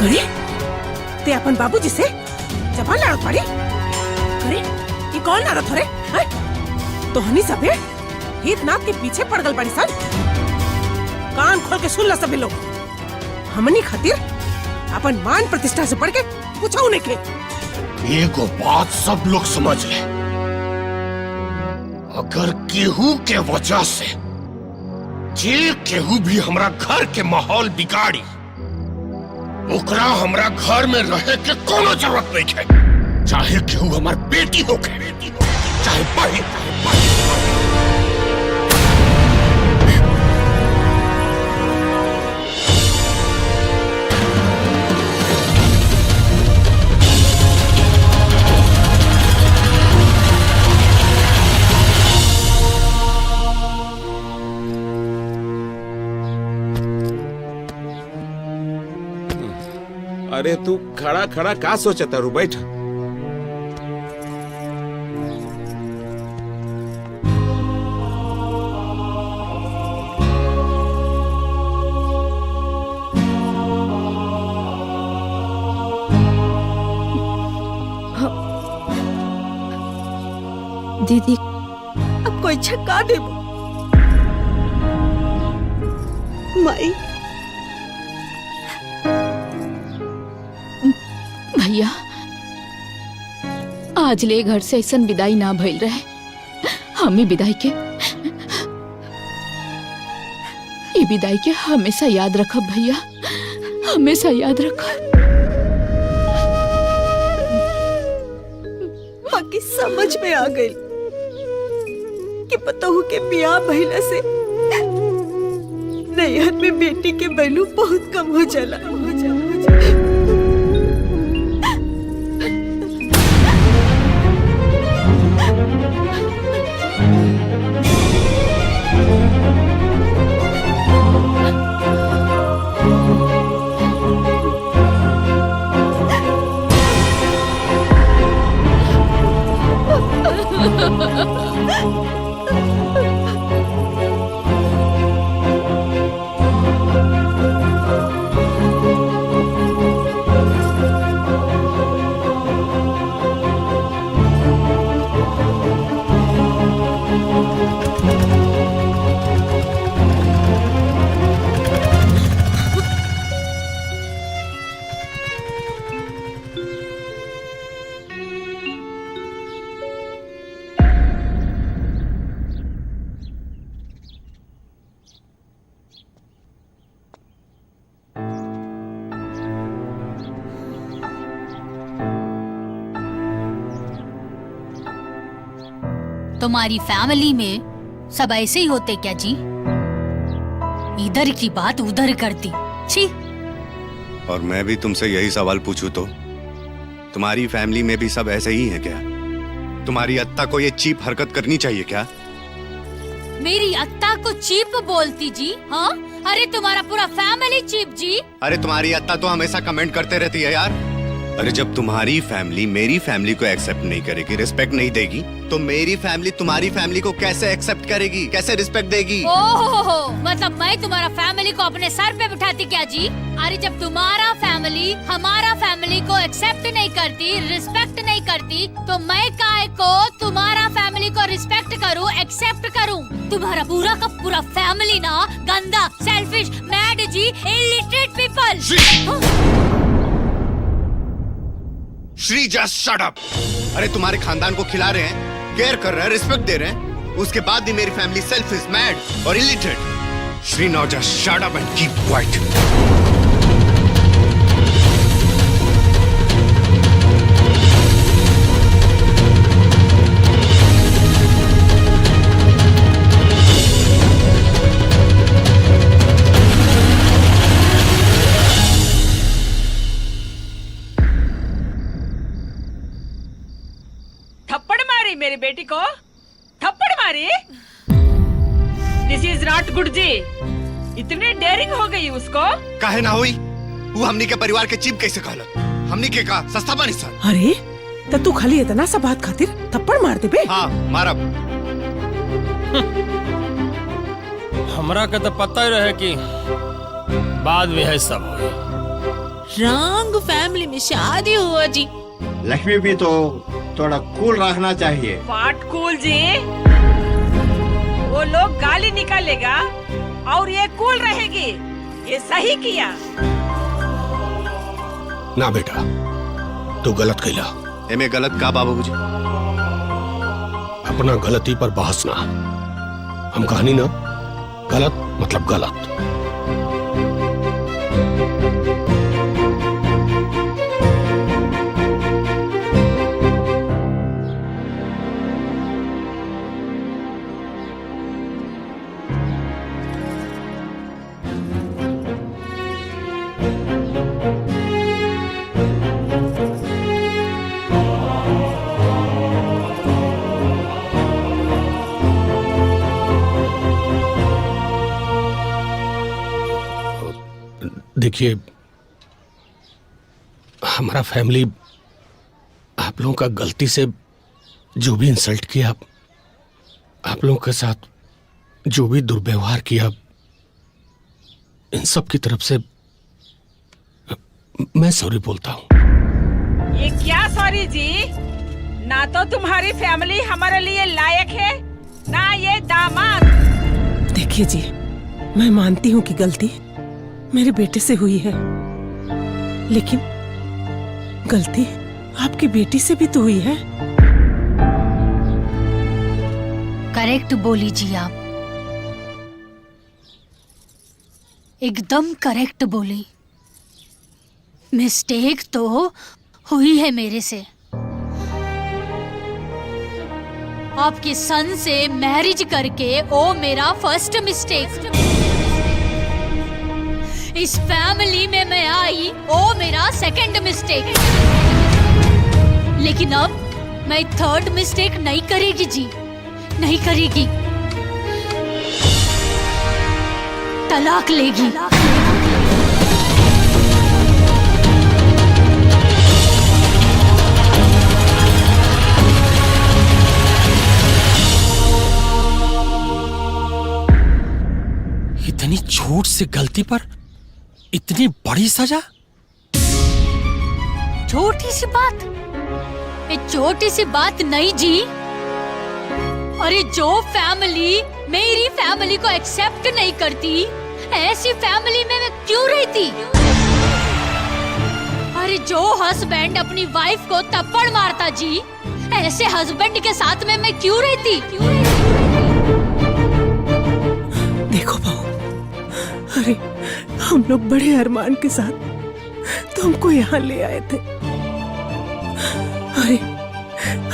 करे ते अपन बाबूजी से जबान लड़त पड़ी। करे ये कौन लड़त रे? तो हनी सबे हित नाथ के पीछे पड़ गल बड़ी सन। कान खोल के सुन ला सभी लोग, हमनी खातिर अपन मान प्रतिष्ठा से बढ़ के पूछाऊ नहीं के। एगो बात सब लोग समझ ले, अगर केहू के वजह से जे केहू भी हमरा घर के माहौल बिगाड़ी, ओकरा हमरा घर में रहे के कोनो जरूरत नहीं है। चाहे केहू हमार बेटी हो के, चाहे बहन। अरे तू खड़ा खड़ा का सोचता रू? बैठ। दीदी अब कोई छक्का दे माई। भैया आज ले घर से ऐसा विदाई ना भइल रहे, हम ही विदाई के ये विदाई के हमेशा याद रखब भैया, हमेशा याद रखब। बाकी समझ में आ गई कि पतहू के बियाह भइला से नैहर में बेटी के वैल्यू बहुत कम हो जाला। तुम्हारी फैमिली में सब ऐसे ही होते क्या जी? इधर की बात उधर करती। छी। और मैं भी तुमसे यही सवाल पूछूं तो तुम्हारी फैमिली में भी सब ऐसे ही हैं क्या? तुम्हारी अत्ता को ये चीप हरकत करनी चाहिए क्या? मेरी अत्ता को चीप बोलती जी? हाँ, अरे तुम्हारा पूरा फैमिली चीप जी। अरे तुम्हारी अत्ता तो हमेशा कमेंट करते रहती है यार। अरे जब तुम्हारी फैमिली मेरी फैमिली को एक्सेप्ट नहीं करेगी, रिस्पेक्ट नहीं देगी, तो मेरी फैमिली तुम्हारी फैमिली को कैसे एक्सेप्ट करेगी, कैसे रिस्पेक्ट देगी? ओहो, मतलब मैं तुम्हारा फैमिली को अपने सर पे बिठाती क्या जी? अरे जब तुम्हारा फैमिली हमारा फैमिली को एक्सेप्ट नहीं करती, रिस्पेक्ट नहीं करती, तो मैं काहे को तुम्हारा फैमिली को रिस्पेक्ट करूँ, एक्सेप्ट करूँ? तुम्हारा पूरा का पूरा फैमिली ना गंदा, सेल्फिश, मैड जी, illiterate people. Shri just shut up. अरे तुम्हारे खानदान को खिला रहे हैं, केयर कर रहे हैं, रिस्पेक्ट दे रहे हैं, उसके बाद भी मेरी फैमिली सेल्फिश, मैड और illiterate. Shri now just shut up and keep quiet. थप्पड़ मारी मेरी बेटी को, थप्पड़ मारी। दिस इज नॉट गुड जी। इतनी डेयरिंग हो गई उसको। काहे ना हुई? वो हमनी के परिवार के चीप कैसे कहला? हमनी के का सस्ता पानी सर। अरे तो तू खाली इतना सा बात खातिर थप्पड़ मार दे बे। हाँ मारब। हमरा के तो पता ही रहे कि बाद में है सब। रंग फैमिली में शादी हुआ जी। लक्ष्मी भी तो थोड़ा कूल रखना चाहिए। व्हाट कूल जी? वो लोग गाली निकालेगा और ये कूल रहेगी। ये सही किया ना बेटा, तू गलत कैला। एमे गलत का बाबूजी? अपना गलती पर बहस ना। हम कहानी ना, गलत मतलब गलत। देखिए, हमारा फैमिली आप लोगों का गलती से जो भी इंसल्ट किया, आप लोगों के साथ जो भी दुर्व्यवहार किया, इन सब की तरफ से मैं सॉरी बोलता हूँ। ये क्या सॉरी जी? ना तो तुम्हारी फैमिली हमारे लिए लायक है, ना ये दामाद। देखिए जी, मैं मानती हूँ कि गलती मेरे बेटे से हुई है, लेकिन गलती आपकी बेटी से भी तो हुई है। करेक्ट बोली जी आप, एकदम करेक्ट बोली। मिस्टेक तो हुई है मेरे से। आपके सन से मैरिज करके वो मेरा फर्स्ट मिस्टेक। इस फैमिली में मैं आई वो मेरा सेकंड मिस्टेक। लेकिन अब मैं थर्ड मिस्टेक नहीं करेगी जी, नहीं करेगी। तलाक लेगी। इतनी छोट सी गलती पर इतनी बड़ी सजा? छोटी सी बात, ये छोटी सी बात नहीं जी। अरे जो फैमिली मेरी फैमिली को एक्सेप्ट नहीं करती, ऐसी फैमिली में मैं क्यों रहती? अरे जो हस्बैंड अपनी वाइफ को थप्पड़ मारता जी, ऐसे हस्बैंड के साथ में मैं क्यों रहती? देखो बहू, अरे हम लोग बड़े अरमान के साथ तुमको यहाँ ले आए थे। अरे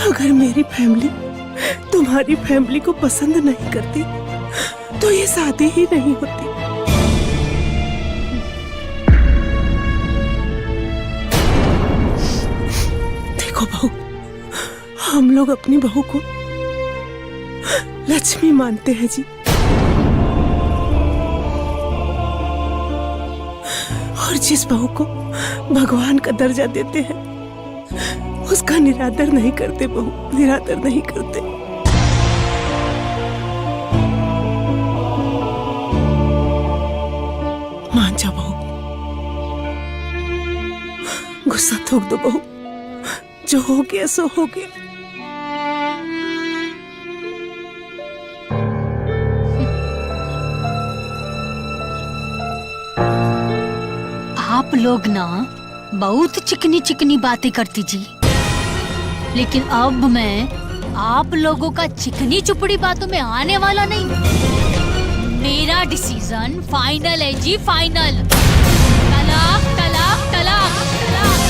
अगर मेरी फैमिली तुम्हारी फैमिली को पसंद नहीं करती तो ये शादी ही नहीं होती। देखो बहू, हम लोग अपनी बहू को लक्ष्मी मानते हैं जी, और जिस बहू को भगवान का दर्जा देते हैं उसका निरादर नहीं करते बहू, निरादर नहीं करते। मान जा बहू, गुस्सा थूक दो बहू, जो हो गया सो हो गया। आप लोग ना बहुत चिकनी चिकनी बातें करती जी, लेकिन अब मैं आप लोगों का चिकनी चुपड़ी बातों में आने वाला नहीं। मेरा डिसीजन फाइनल है जी, फाइनल। तलाक तलाक तलाक तलाक।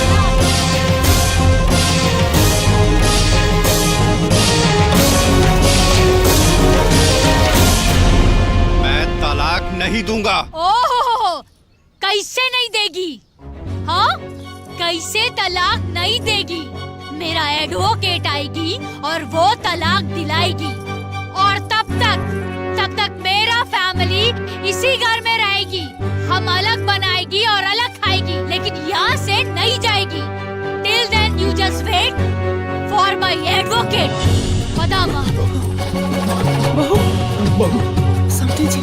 मैं तलाक नहीं दूंगा। ओहो, कैसे नहीं देगी? हाँ, कैसे तलाक नहीं देगी? मेरा एडवोकेट आएगी और वो तलाक दिलाएगी, और तब तक मेरा फैमिली इसी घर में रहेगी। हम अलग बनाएगी और अलग खाएगी, लेकिन यहाँ से नहीं जाएगी। Till then you just wait for my advocate. बदामा समझी जी।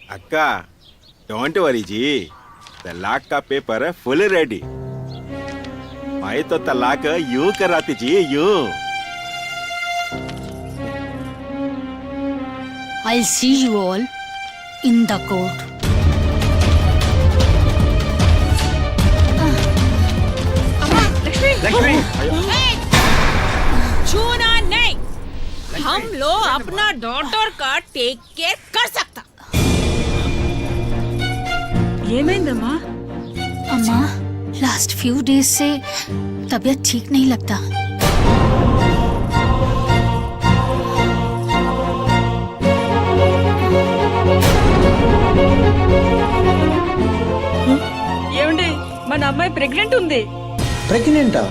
अक्का, डोंट वरी जी, तलाक का पेपर फुल रेडी। भाई तो तलाक यूं कराती जी, यूं। I'll see you all in the court. Lakshmi छूना नहीं। हम लोग अपना डॉटर का टेक केयर कर सकता। ये मैं अम्मा। अम्मा, लास्ट फ्यू डेज से तबीयत ठीक नहीं लगता। ఏమండి మన అమ్మాయి ప్రెగ్నెంట్ ఉంది. ప్రెగ్నెంటా?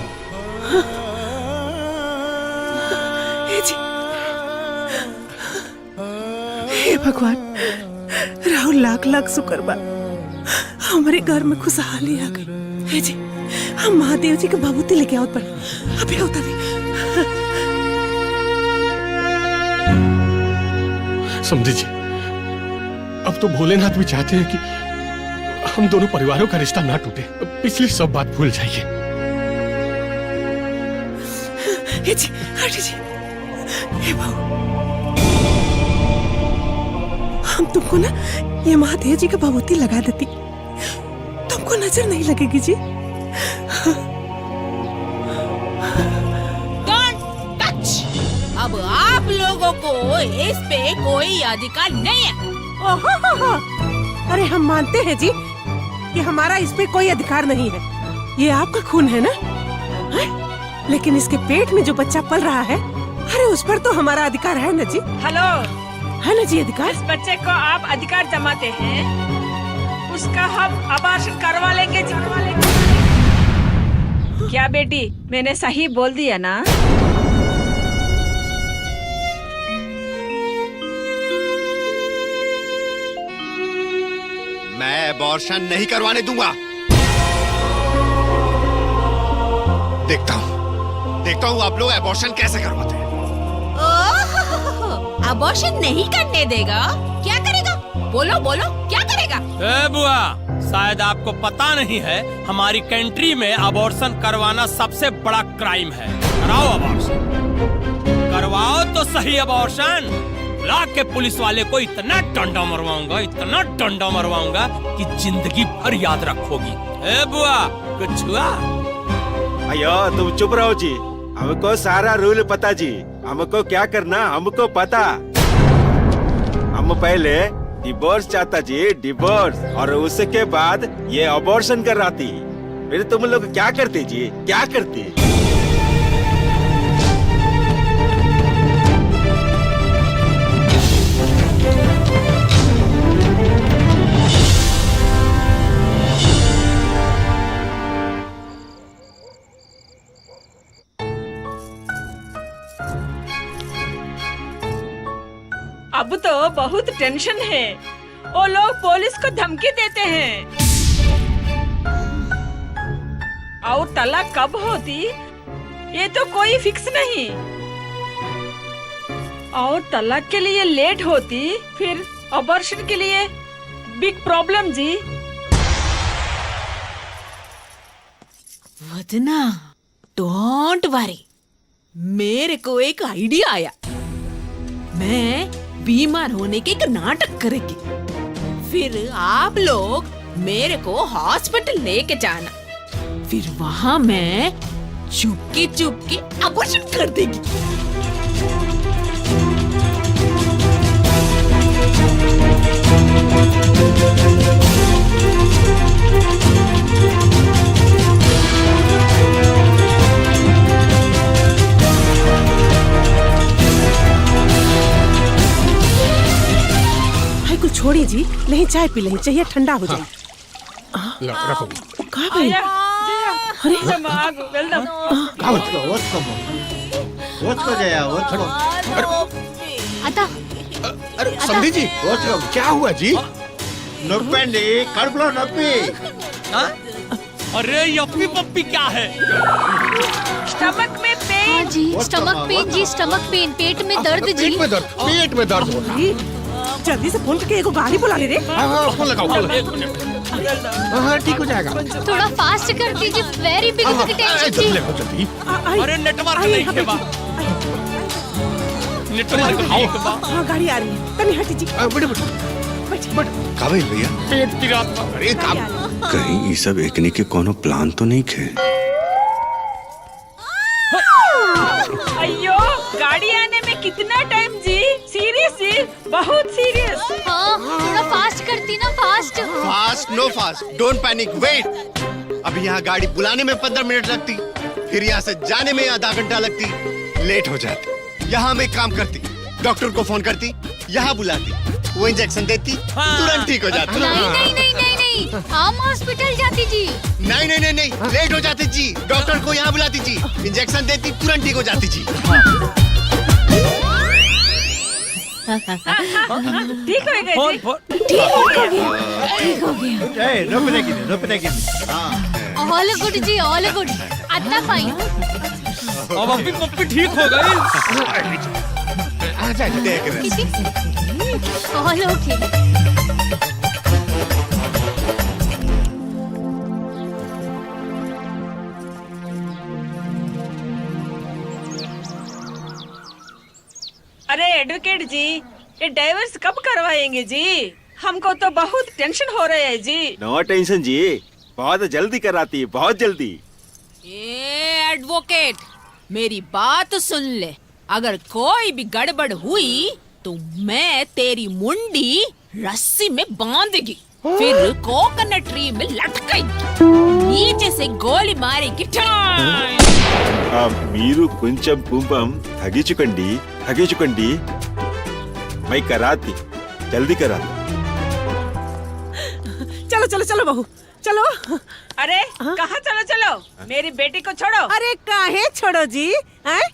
हे भगवान, राहुल लाख लाख शुक्र बा, हमारे घर में खुशहाली आ गई। हे जी, हम महादेव जी के भभूति लेके आओ पर अभी होता नहीं। समझी जी, अब तो भोलेनाथ भी चाहते हैं कि हम दोनों परिवारों का रिश्ता ना टूटे। पिछली सब बात भूल जाइए। हे जी, हटे जी। हे बाबू, हम तुमको ना ये महादेव जी का भभूति लगा देती, तुमको नजर नहीं लगेगी जी। Don't touch! अब आप लोगों को इस पे कोई अधिकार नहीं है। ओहो, अरे हम मानते हैं जी कि हमारा इस पे कोई अधिकार नहीं है। ये आपका खून है ना? है? लेकिन इसके पेट में जो बच्चा पल रहा है, अरे उस पर तो हमारा अधिकार है ना जी। हेलो, है ना जी अधिकार? इस बच्चे को आप अधिकार जमाते हैं, उसका हम अबार्शन करवा लेंगे जी। क्या बेटी, मैंने सही बोल दिया ना? मैं अबॉर्शन नहीं करवाने दूंगा। देखता हूँ आप लोग अबॉर्शन कैसे करवाते हैं। अबॉर्शन नहीं करने देगा? क्या करेगा? बोलो बोलो, क्या करेगा? ए बुआ, शायद आपको पता नहीं है, हमारी कंट्री में अबॉर्शन करवाना सबसे बड़ा क्राइम है। कराओ अबॉर्शन, करवाओ तो सही अबॉर्शन। ला के पुलिस वाले को इतना डंडा मरवाऊंगा कि जिंदगी भर याद रखोगी। ए बुआ, कुछ हुआ? अयो तुम चुप रहो जी, हमको सारा रूल पता जी। हमको क्या करना हमको पता। हम पहले डिवोर्स चाहता जी, डिवोर्स, और उसके बाद ये अबॉर्शन कराती। फिर तुम लोग क्या करते जी, क्या करते? अब तो बहुत टेंशन है। वो लोग पुलिस को धमकी देते हैं। और तलाक कब होती, ये तो कोई फिक्स नहीं। और तलाक के लिए लेट होती, फिर ऑपरेशन के लिए बिग प्रॉब्लम जी। वदना, डोंट वरी, मेरे को एक आइडिया आया। मैं बीमार होने के एक नाटक करेगी, फिर आप लोग मेरे को हॉस्पिटल लेके जाना, फिर वहां मैं चुपके चुपके अबॉर्शन कर देगी। भाई कुछ छोड़िए जी, नहीं चाय पी लें, चाहिए ठंडा हो जाए। कहाँ भाई? अरे वेलकम। ఓర్చుకో జయ, ఓర్చుకో. అత్త अरे समधी जी, क्या हुआ जी? నొప్పి అండి, కడుపులో నొప్పి. अरे यप्पी पप्पी क्या है? स्टमक में पेन। हाँ जी, स्टमक पेन जी, स्टमक पेन, पेट में दर्द जी। पेट में दर्द हो रहा है। जल्दी से फोन करके एगो गाड़ी बुला ले रे। हाँ, फोन लगाओ, फोन लगाओ। हाँ, ठीक हो जाएगा। थोड़ा फास्ट कर दीजिए, वेरी बिग टेंशन जी। जल्दी। अरे नेटवर्क नहीं है बा। नेटवर्क नहीं है बा। हाँ गाड़ी आ रही है, तनी हटी जी। काबिल भैया, पेट की रात में। अरे काम कहीं ये सब एकनी के कोनो प्लान तो नहीं खे? अयो, गाड़ी आने में कितना टाइम जी? सीरियस जी, बहुत सीरियस। हाँ, थोड़ा फास्ट करती ना, fast. Fast no fast, don't panic, wait. अभी यहाँ गाड़ी बुलाने में 15 मिनट लगती, फिर यहाँ से जाने में आधा घंटा लगती, लेट हो जाती। यहाँ मैं काम करती, डॉक्टर को फोन करती, यहाँ बुलाती, वो इंजेक्शन देती, तुरंत ठीक हो जाती। नहीं नहीं नहीं नहीं नहीं, हम हॉस्पिटल जाती जी। नहीं नहीं नहीं नहीं, लेट हो जाती जी, डॉक्टर को यहाँ बुलाती जी, इंजेक्शन देती, तुरंत ठीक हो जाती जी। ठीक हो गया जी। ठीक हो गया, ठीक हो गया। ఏయ్, నొప్పి తగ్గింది, నొప్పి తగ్గింది. ऑल गुड जी, ऑल गुड। अत्ता फाइन। अब अभी पप्पी ठीक हो गई। देख रहे हैं। ऑल ओके। अरे एडवोकेट जी, ये डाइवर्स कब करवाएंगे जी? हमको तो बहुत टेंशन हो रहा है जी। नो टेंशन जी, बहुत जल्दी कराती है, बहुत जल्दी। ए एडवोकेट, मेरी बात सुन ले, अगर कोई भी गड़बड़ हुई तो मैं तेरी मुंडी रस्सी में बांधेगी, फिर कोकोनट ट्री में लटकेगी, नीचे से गोली मारेगी। మీరు కొంచెం కుంపం తగ్గించుకోండి. मैं कराती, जल्दी करा. चलो चलो चलो बहू, चलो। अरे कहाँ चलो चलो? मेरी बेटी को छोड़ो। अरे काहे छोड़ो जी? हैं?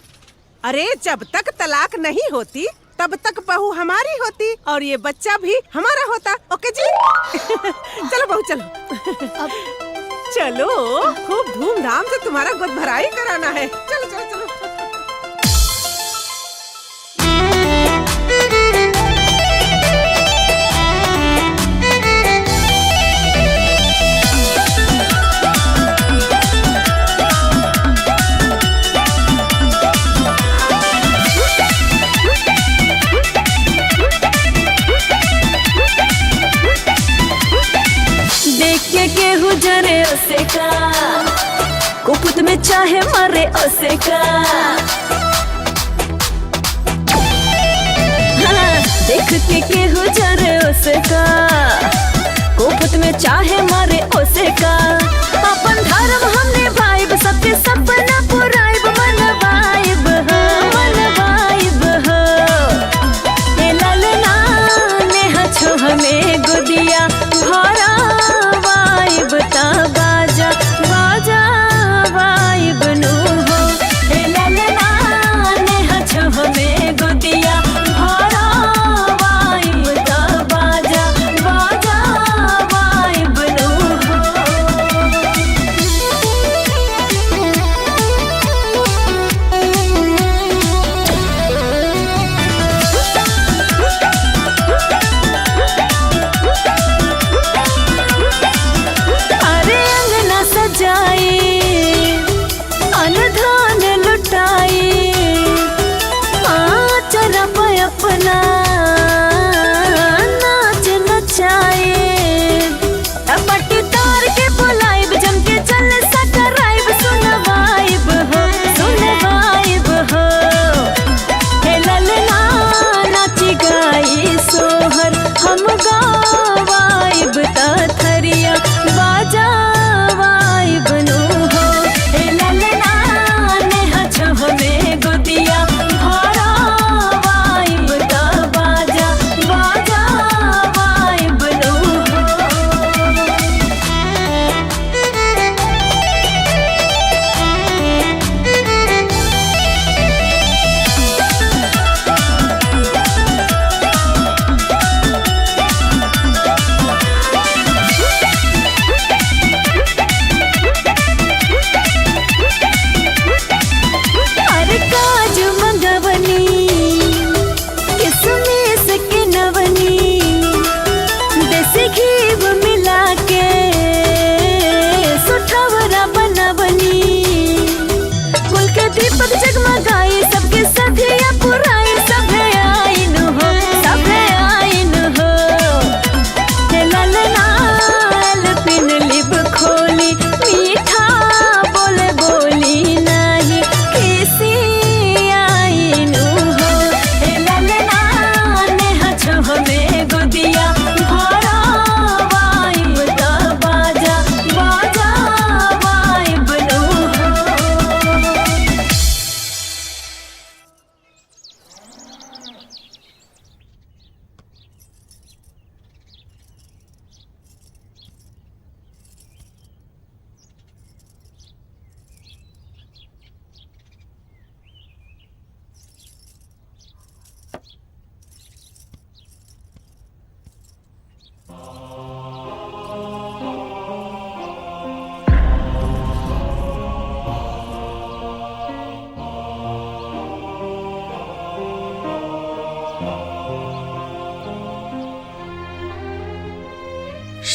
अरे जब तक तलाक नहीं होती तब तक बहू हमारी होती और ये बच्चा भी हमारा होता। ओके जी? चलो बहू चलो। चलो, खूब धूमधाम से तुम्हारा गोद भराई कराना है। चलो चलो चलो। केहू जरे ओसे का, कुपुत में चाहे मरे ओसे का। हाँ, देख के केहू जरे ओसे का, कुपुत में चाहे मरे ओसे का। अपन धर्म हमने भाईब, सबके सपना पुराइब, मन वाइब हो, मन वाइब हो। ए ललना नेहा छो हमें गुदिया भरा बता बाजा बाजा वाइब नु हो। ए ललना नेहा छो हमें गुदिया भरा वाइब ता बाजा बाजा वाइब नु हो।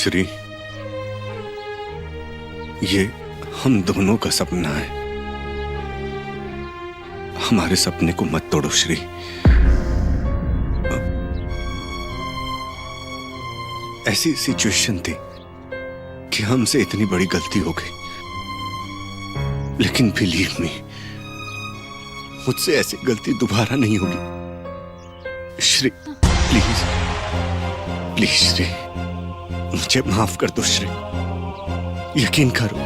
श्री, ये हम दोनों का सपना है। हमारे सपने को मत तोड़ो श्री। ऐसी सिचुएशन थी कि हमसे इतनी बड़ी गलती हो गई, लेकिन बिलीव मी, मुझसे ऐसी गलती दोबारा नहीं होगी। श्री प्लीज प्लीज श्री, मुझे माफ कर दो श्री। यकीन करो,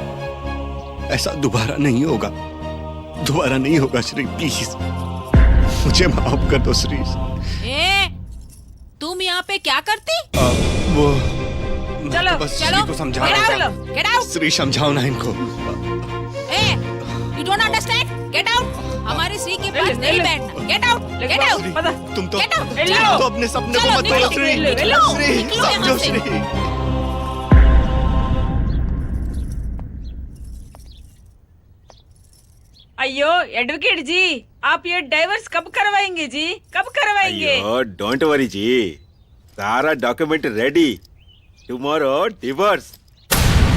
ऐसा दोबारा नहीं होगा, दोबारा नहीं होगा श्री। प्लीज मुझे माफ कर दो श्री। तुम यहाँ पे क्या करती? वो चलो बस चलो, श्री को समझा रहा था। श्री समझाओ ना इनको। You don't understand? Get out. हमारे श्री के पास नहीं बैठना। Get out, get out. तुम तो चलो अपने सपने को मत तोड़ो श्री। श्री समझो श्री। अयो एडवोकेट जी, आप ये डाइवर्स कब करवाएंगे जी? कब करवाएंगे? डोंट वरी जी, सारा डॉक्यूमेंट रेडी। Tomorrow divorce.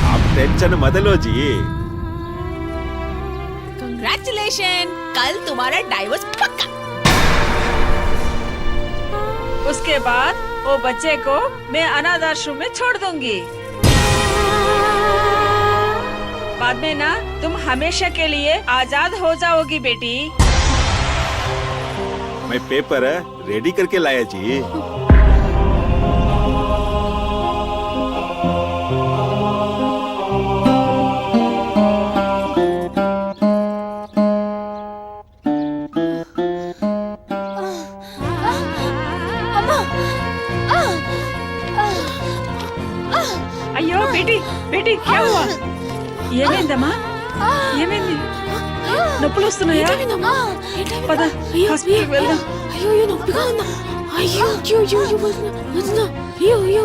आप टेंशन मत लो जी। कंग्रेचुलेशन, कल तुम्हारा डाइवोर्स पक्का। उसके बाद वो बच्चे को मैं अनाथ आश्रम में छोड़ दूंगी। बाद में ना तुम हमेशा के लिए आजाद हो जाओगी बेटी। मैं पेपर रेडी करके लाया जी। अयो बेटी, बेटी क्या हुआ? ఏమైందమ్మా? ఏమైంది? నొప్పులు వస్తున్నాయా? పద హాస్పిటల్కి వెళ్దాం. అయ్యో నొప్పిగా ఉందా? అయ్యో అయ్యో అయ్యో వదినా, అయ్యో అయ్యో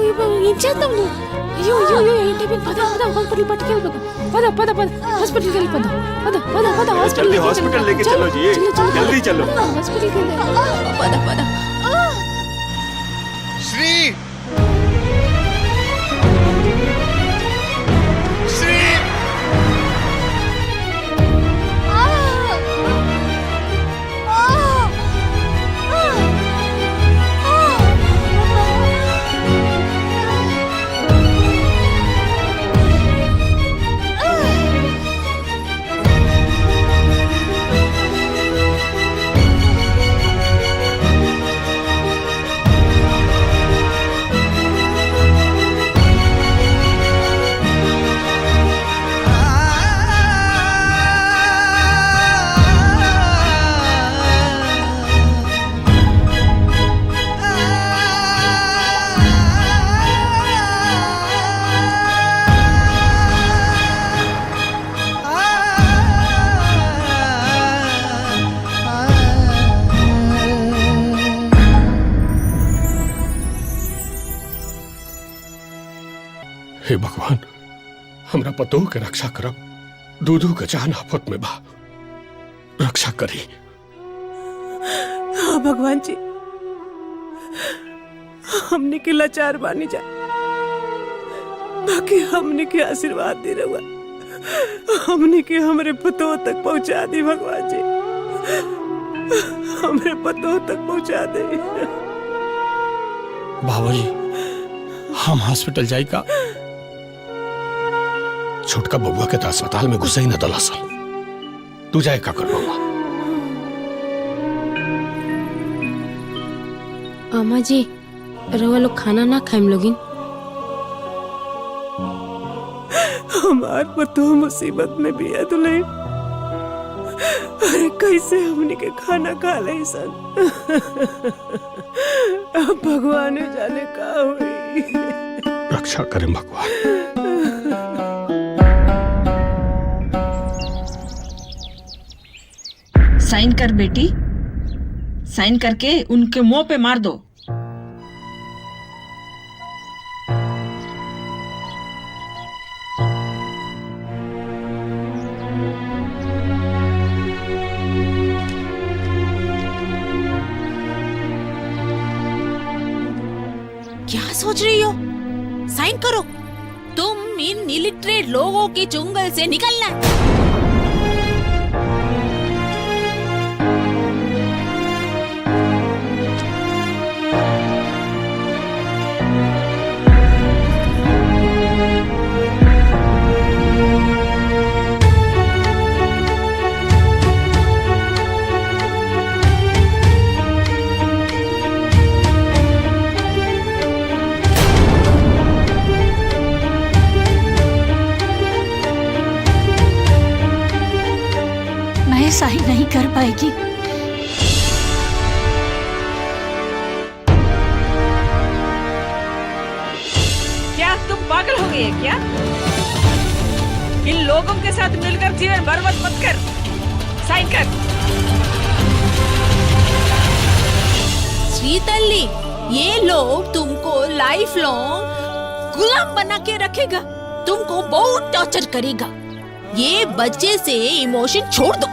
ఏం చేద్దాం నువ్వు? అయ్యో అయ్యో ఏంటి? పద పద హాస్పిటల్ పట్టుకెళ్ళిపోదాం. పద పద పద హాస్పిటల్కి వెళ్ళిపోదాం. పద పద పద जल्दी हॉस्पिटल लेके चलो जी, जल्दी चलो। హాస్పిటల్కి వెళ్దాం. పద పద। श्री हे भगवान, हमरा पतोह के रक्षा करब। दूधू के जान आफत में बा, रक्षा करी। हाँ भगवान जी, हमने के लाचार बानी जा, बाकी हमने के आशीर्वाद दे रहुआ, हमने के हमरे पतोह तक पहुंचा दी। भगवान जी हमरे पतोह तक पहुंचा दे। बाबूजी, हम हॉस्पिटल जाई का? छोटका बबुआ के तो अस्पताल में घुसे ही न दलासल। तू जाए का कर बबुआ? अम्मा जी, रवा लोग खाना ना खाएम लोगिन। हमार पतोह मुसीबत में भी है दुल्हन। अरे कैसे हमने के खाना खा ले सन। अब भगवान जाने का हुई। रक्षा करें भगवान। साइन कर बेटी, साइन करके उनके मुंह पे मार दो। क्या सोच रही हो? साइन करो। इन इलिटरेट लोगों के चुंगल से निकलना है। मैं सही नहीं कर पाएगी। क्या तुम पागल हो गई है क्या? इन लोगों के साथ मिलकर जीवन बर्बाद मत कर। साइन कर। श्रीतल्ली, ये लोग तुमको लाइफ लॉन्ग गुलाम बना के रखेगा, तुमको बहुत टॉर्चर करेगा। ये बच्चे से इमोशन छोड़ दो,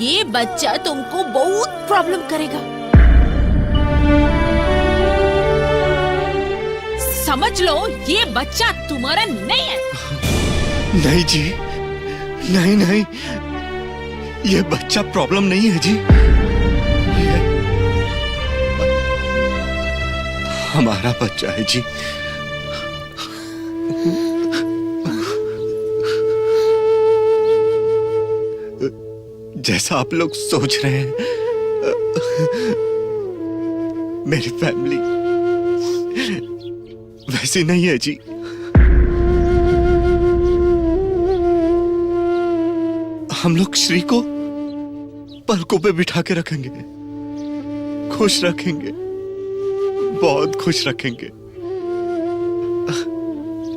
ये बच्चा तुमको बहुत प्रॉब्लम करेगा। समझ लो, ये बच्चा तुम्हारा नहीं है। नहीं जी, नहीं नहीं, ये बच्चा प्रॉब्लम नहीं है जी, ये हमारा बच्चा है जी। जैसा आप लोग सोच रहे हैं, मेरी फैमिली वैसी नहीं है जी। हम लोग श्री को पलकों पे बिठा के रखेंगे, खुश रखेंगे, बहुत खुश रखेंगे।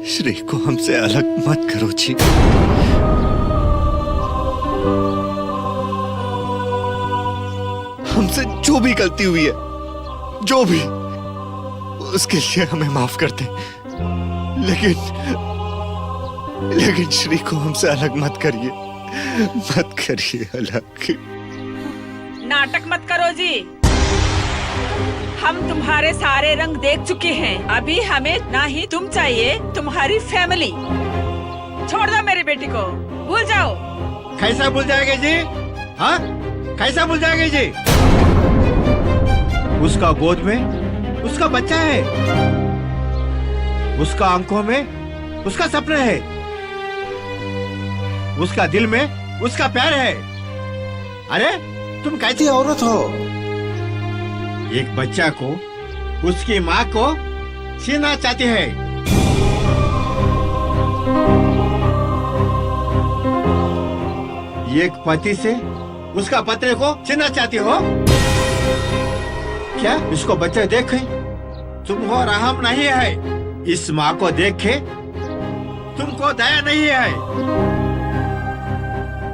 श्री को हमसे अलग मत करो जी। हमसे जो भी गलती हुई है, जो भी, उसके लिए हमें माफ कर दें, लेकिन श्री को हमसे अलग मत करिए, मत करिए अलग। नाटक मत करो जी, हम तुम्हारे सारे रंग देख चुके हैं। अभी हमें ना ही तुम चाहिए, तुम्हारी फैमिली। छोड़ दो मेरी बेटी को, भूल जाओ। कैसा भूल जाएंगे जी? हाँ, कैसा भूल जाएंगे जी? उसका गोद में उसका बच्चा है, उसका आंखों में उसका सपना है, उसका दिल में उसका प्यार है। अरे तुम कैसी औरत हो? एक बच्चा को उसकी माँ को छीनना चाहती है। एक पति से उसका पत्नी को छीनना चाहती हो क्या? इसको बच्चे देखे तुमको रहम नहीं है, इस माँ को देखे तुमको दया नहीं है।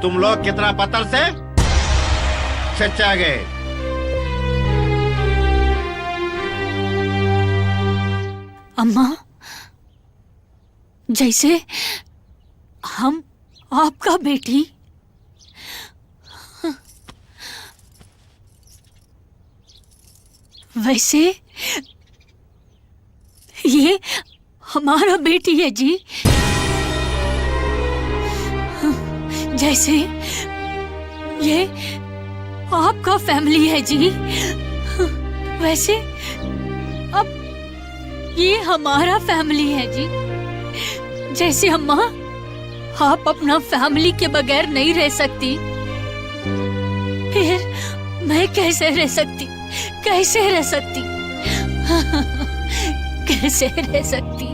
तुम लोग कितना पत्थर से सच्चा गए। अम्मा, जैसे हम आपका बेटी, वैसे ये हमारा बेटी है जी। जैसे ये आपका फैमिली है जी, वैसे अब ये हमारा फैमिली है जी। जैसे अम्मा आप अपना फैमिली के बगैर नहीं रह सकती, फिर मैं कैसे रह सकती, कैसे रह सकती, कैसे रह सकती।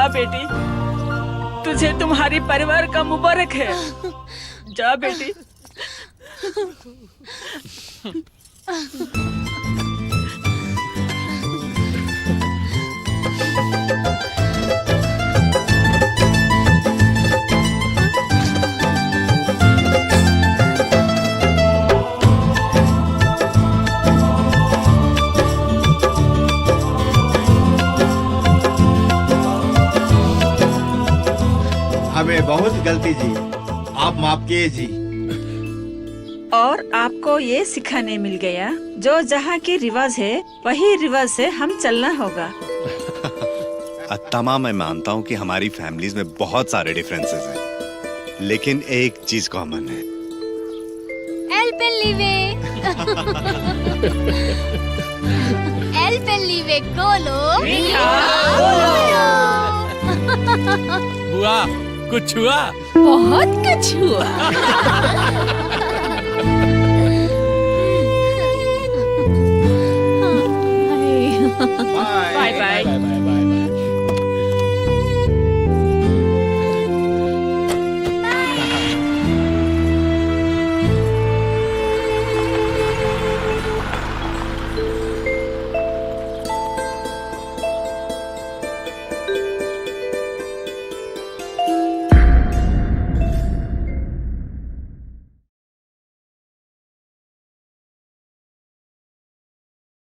बेटी, तुझे तुम्हारी परिवार का मुबारक है। जा बेटी। हमें बहुत गलती जी, आप माफ किए जी। और आपको ये सिखाने मिल गया, जो जहाँ की रिवाज है वही रिवाज से हम चलना होगा। तमाम मैं मानता हूँ कि हमारी फैमिलीज में बहुत सारे डिफरेंसेस हैं, लेकिन एक चीज कॉमन है। El Pellive. El Pellive Colo. बुआ कुछ हुआ? बहुत कुछ हुआ।